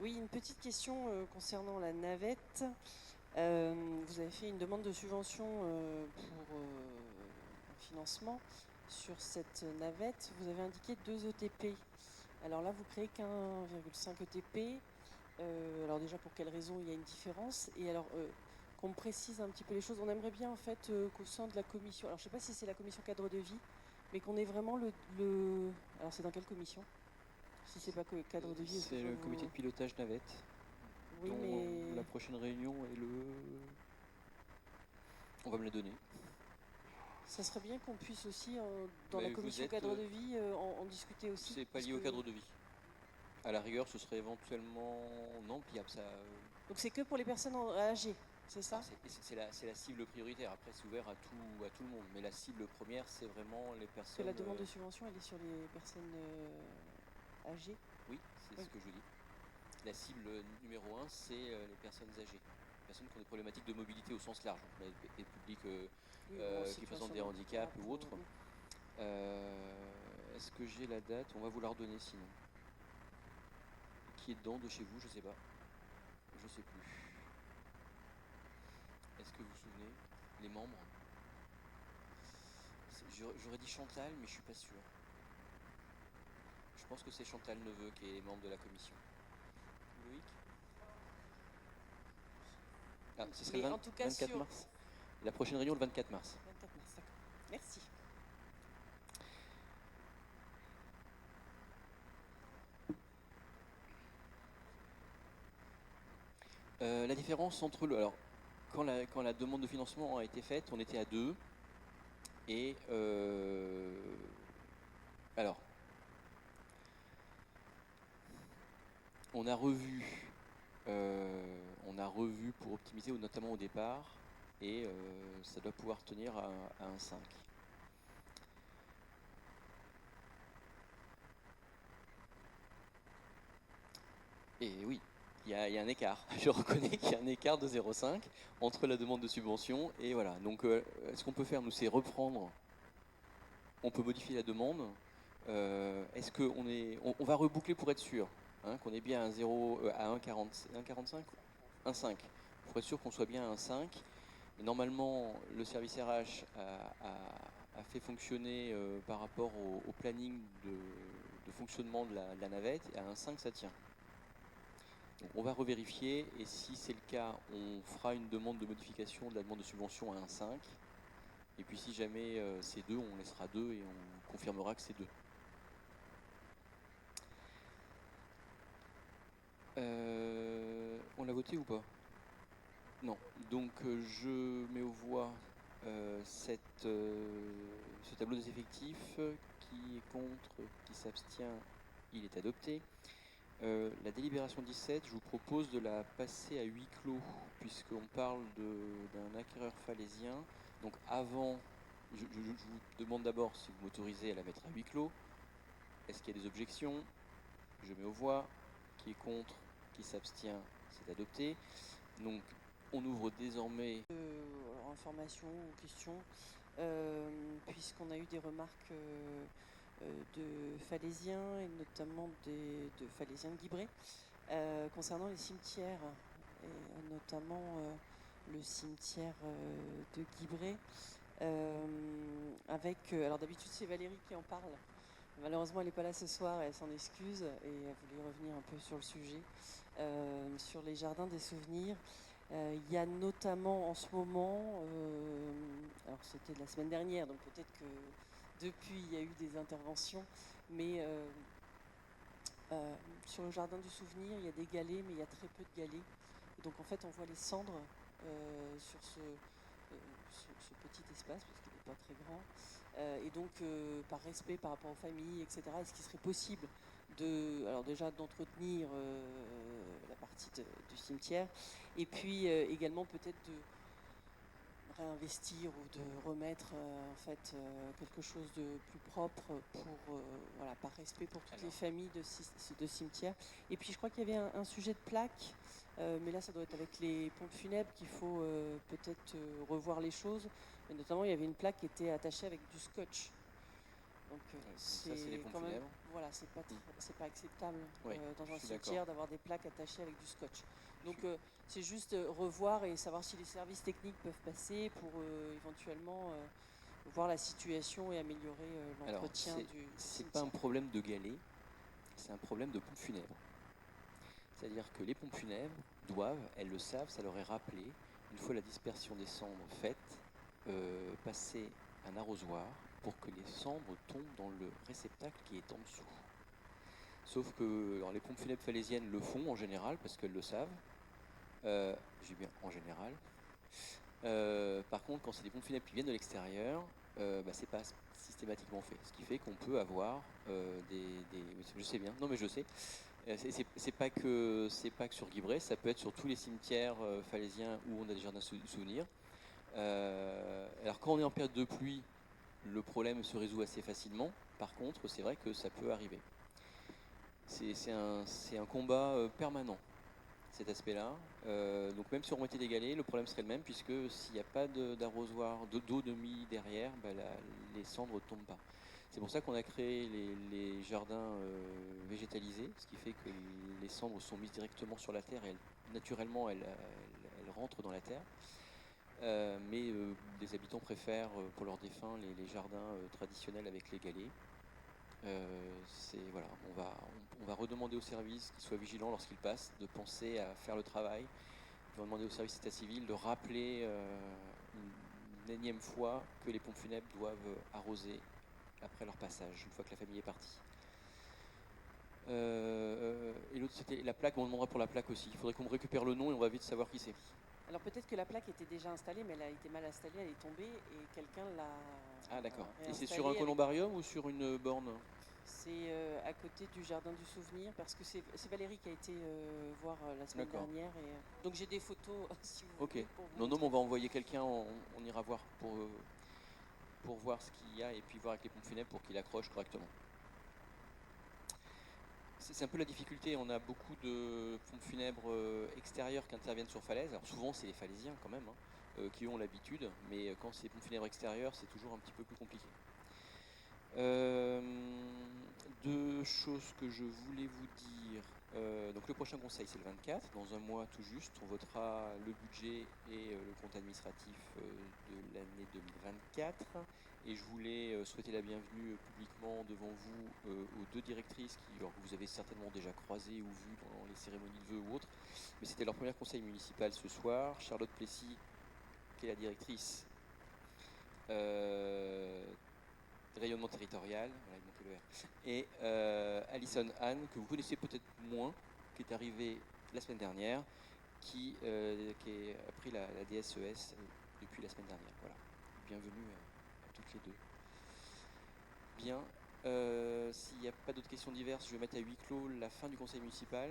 S2: Oui, une petite question concernant la navette. Vous avez fait une demande de subvention pour un financement sur cette navette. Vous avez indiqué 2 ETP. Alors là, vous créez qu'1,5 ETP. Alors déjà, pour quelles raisons il y a une différence? Et alors, qu'on me précise un petit peu les choses. On aimerait bien en fait qu'au sein de la commission, alors je ne sais pas si c'est la commission cadre de vie, mais qu'on ait vraiment Alors c'est dans quelle commission? Si c'est pas que cadre de vie.
S1: C'est le comité de pilotage navette.
S2: Oui,
S1: dont
S2: mais
S1: la prochaine réunion est on va me la donner.
S2: ça serait bien qu'on puisse aussi, dans
S1: Mais
S2: la
S1: vous
S2: commission
S1: êtes,
S2: cadre de vie, en discuter aussi.
S1: C'est pas
S2: parce
S1: lié au
S2: que-
S1: cadre de vie. À la rigueur, ce serait éventuellement... Non, puis ça...
S2: Donc c'est que pour les personnes âgées, c'est ça?
S1: C'est la cible prioritaire. Après, c'est ouvert à tout le monde. Mais la cible première, c'est vraiment les
S2: Parce que
S1: personnes...
S2: la demande de subvention, elle est sur les personnes âgées.
S1: Oui, c'est
S2: Oui.
S1: ce que je dis. La cible numéro 1, c'est les personnes âgées. Les personnes qui ont des problématiques de mobilité au sens large. Donc, les publics
S2: Oui, bon,
S1: qui
S2: situation
S1: présentent des
S2: de
S1: handicaps
S2: handicap
S1: ou autres. Est-ce que j'ai la date? On va vous la redonner sinon. Qui est dedans de chez vous? Je sais pas. Je sais plus. Est-ce que vous vous souvenez? Les membres? J'aurais dit Chantal, mais je suis pas sûr. Je pense que c'est Chantal Neveu qui est membre de la commission. Loïc? Ah, ce serait
S2: Mais
S1: le
S2: en tout cas
S1: 24 mars. La prochaine réunion le 24 mars.
S2: 24 mars, d'accord. Merci.
S1: La différence entre alors, quand la demande de financement a été faite, on était à 2. Et alors, on a revu pour optimiser, notamment au départ, et ça doit pouvoir tenir à un 5. Et oui, il y a un écart. Je reconnais qu'il y a un écart de 0,5 entre la demande de subvention et voilà. Donc, ce qu'on peut faire, nous, c'est reprendre. On peut modifier la demande. Est-ce qu'on on va reboucler pour être sûr qu'on est bien à 1,45 1,5 pour être sûr qu'on soit bien à 1,5. Et normalement, le service RH a fait fonctionner par rapport au planning de fonctionnement de la navette. Et à 1,5, ça tient. Donc, on va revérifier et si c'est le cas, on fera une demande de modification de la demande de subvention à 1,5. Et puis si jamais c'est 2, on laissera 2 et on confirmera que c'est 2. On l'a voté ou pas? Non. Donc je mets aux voix ce tableau des effectifs. Qui est contre? Qui s'abstient? Il est adopté. La délibération 17, je vous propose de la passer à huis clos, puisqu'on parle d'un acquéreur falaisien. Donc avant, je vous demande d'abord si vous m'autorisez à la mettre à huis clos. Est-ce qu'il y a des objections? Je mets aux voix. Qui est contre? Qui s'abstient? C'est adopté. Donc on ouvre désormais...
S2: informations ou questions, puisqu'on a eu des remarques de Falaisiens et notamment de Falaisiens de Guibray concernant les cimetières et notamment le cimetière de Guibray avec alors d'habitude c'est Valérie qui en parle, malheureusement elle n'est pas là ce soir, elle s'en excuse et elle voulait revenir un peu sur le sujet sur les jardins des souvenirs. Il y a notamment en ce moment, alors c'était la semaine dernière, donc peut-être que depuis il y a eu des interventions, mais sur le jardin du souvenir, il y a des galets, mais il y a très peu de galets. Et donc en fait, on voit les cendres sur ce petit espace, parce qu'il n'est pas très grand. Et donc, par respect par rapport aux familles, etc., est-ce qu'il serait possible alors déjà d'entretenir la partie du cimetière, et puis également peut-être de réinvestir ou de remettre en fait quelque chose de plus propre pour voilà, par respect pour toutes les familles de cimetières. Et puis je crois qu'il y avait un sujet de plaque, mais là ça doit être avec les pompes funèbres qu'il faut peut-être revoir les choses. Et notamment il y avait une plaque qui était attachée avec du scotch. Donc c'est quand même, voilà, c'est pas acceptable dans un cimetière d'avoir des plaques attachées avec du scotch. Donc c'est juste revoir et savoir si les services techniques peuvent passer pour éventuellement voir la situation et améliorer l'entretien du cimetière.
S1: C'est pas un problème de galets, c'est un problème de pompes funèbres. C'est-à-dire que les pompes funèbres doivent, elles le savent, ça leur est rappelé, une fois la dispersion des cendres faite, passer un arrosoir pour que les cendres tombent dans le réceptacle qui est en dessous. Sauf que alors les pompes funèbres falaisiennes le font en général parce qu'elles le savent. J'ai bien en général. Par contre, quand c'est des pompes funèbres qui viennent de l'extérieur, c'est pas systématiquement fait. Ce qui fait qu'on peut avoir je sais bien, non mais je sais. C'est pas que sur Guibray, ça peut être sur tous les cimetières falaisiens où on a des jardins de souvenirs. Alors quand on est en période de pluie, le problème se résout assez facilement. Par contre, c'est vrai que ça peut arriver. C'est un combat permanent, cet aspect-là. Donc même si on remettait des galets, le problème serait le même, puisque s'il n'y a pas d'arrosoir, d'eau de mie derrière, les cendres ne tombent pas. C'est pour ça qu'on a créé les jardins végétalisés, ce qui fait que les cendres sont mises directement sur la terre et naturellement elles rentrent dans la terre. Mais les habitants préfèrent pour leurs défunts les jardins traditionnels avec les galets. Voilà, on va redemander aux services qu'ils soient vigilants lorsqu'ils passent, de penser à faire le travail. On va demander au service d'état civil de rappeler une énième fois que les pompes funèbres doivent arroser après leur passage, une fois que la famille est partie. Et l'autre c'était la plaque, on demandera pour la plaque aussi. Il faudrait qu'on me récupère le nom et on va vite savoir qui c'est.
S2: Alors peut-être que la plaque était déjà installée, mais elle a été mal installée, elle est tombée et quelqu'un l'a.
S1: Ah d'accord. Et c'est sur un columbarium ou sur une borne?
S2: C'est à côté du jardin du souvenir, parce que c'est Valérie qui a été voir la semaine dernière. Et, donc j'ai des photos si vous voulez. Pour vous
S1: non, mais on va envoyer quelqu'un, on ira voir pour voir ce qu'il y a et puis voir avec les pompes funèbres pour qu'il accroche correctement. C'est un peu la difficulté. On a beaucoup de pompes funèbres extérieures qui interviennent sur falaise. Alors souvent, c'est les Falaisiens quand même, qui ont l'habitude, mais quand c'est pompes funèbres extérieures, c'est toujours un petit peu plus compliqué. Deux choses que je voulais vous dire. Donc le prochain conseil, c'est le 24. Dans un mois tout juste, on votera le budget et le compte administratif de l'année 2024. Et je voulais souhaiter la bienvenue publiquement devant vous aux deux directrices que vous avez certainement déjà croisées ou vues dans les cérémonies de vœux ou autres. Mais c'était leur premier conseil municipal ce soir. Charlotte Plessis, qui est la directrice rayonnement territorial, voilà, il manquait le R, et Alison Anne, que vous connaissez peut-être moins, qui est arrivée la semaine dernière, qui a pris la DSES depuis la semaine dernière. Voilà. Bienvenue à toutes les deux. Bien. S'il n'y a pas d'autres questions diverses, je vais mettre à huis clos la fin du conseil municipal.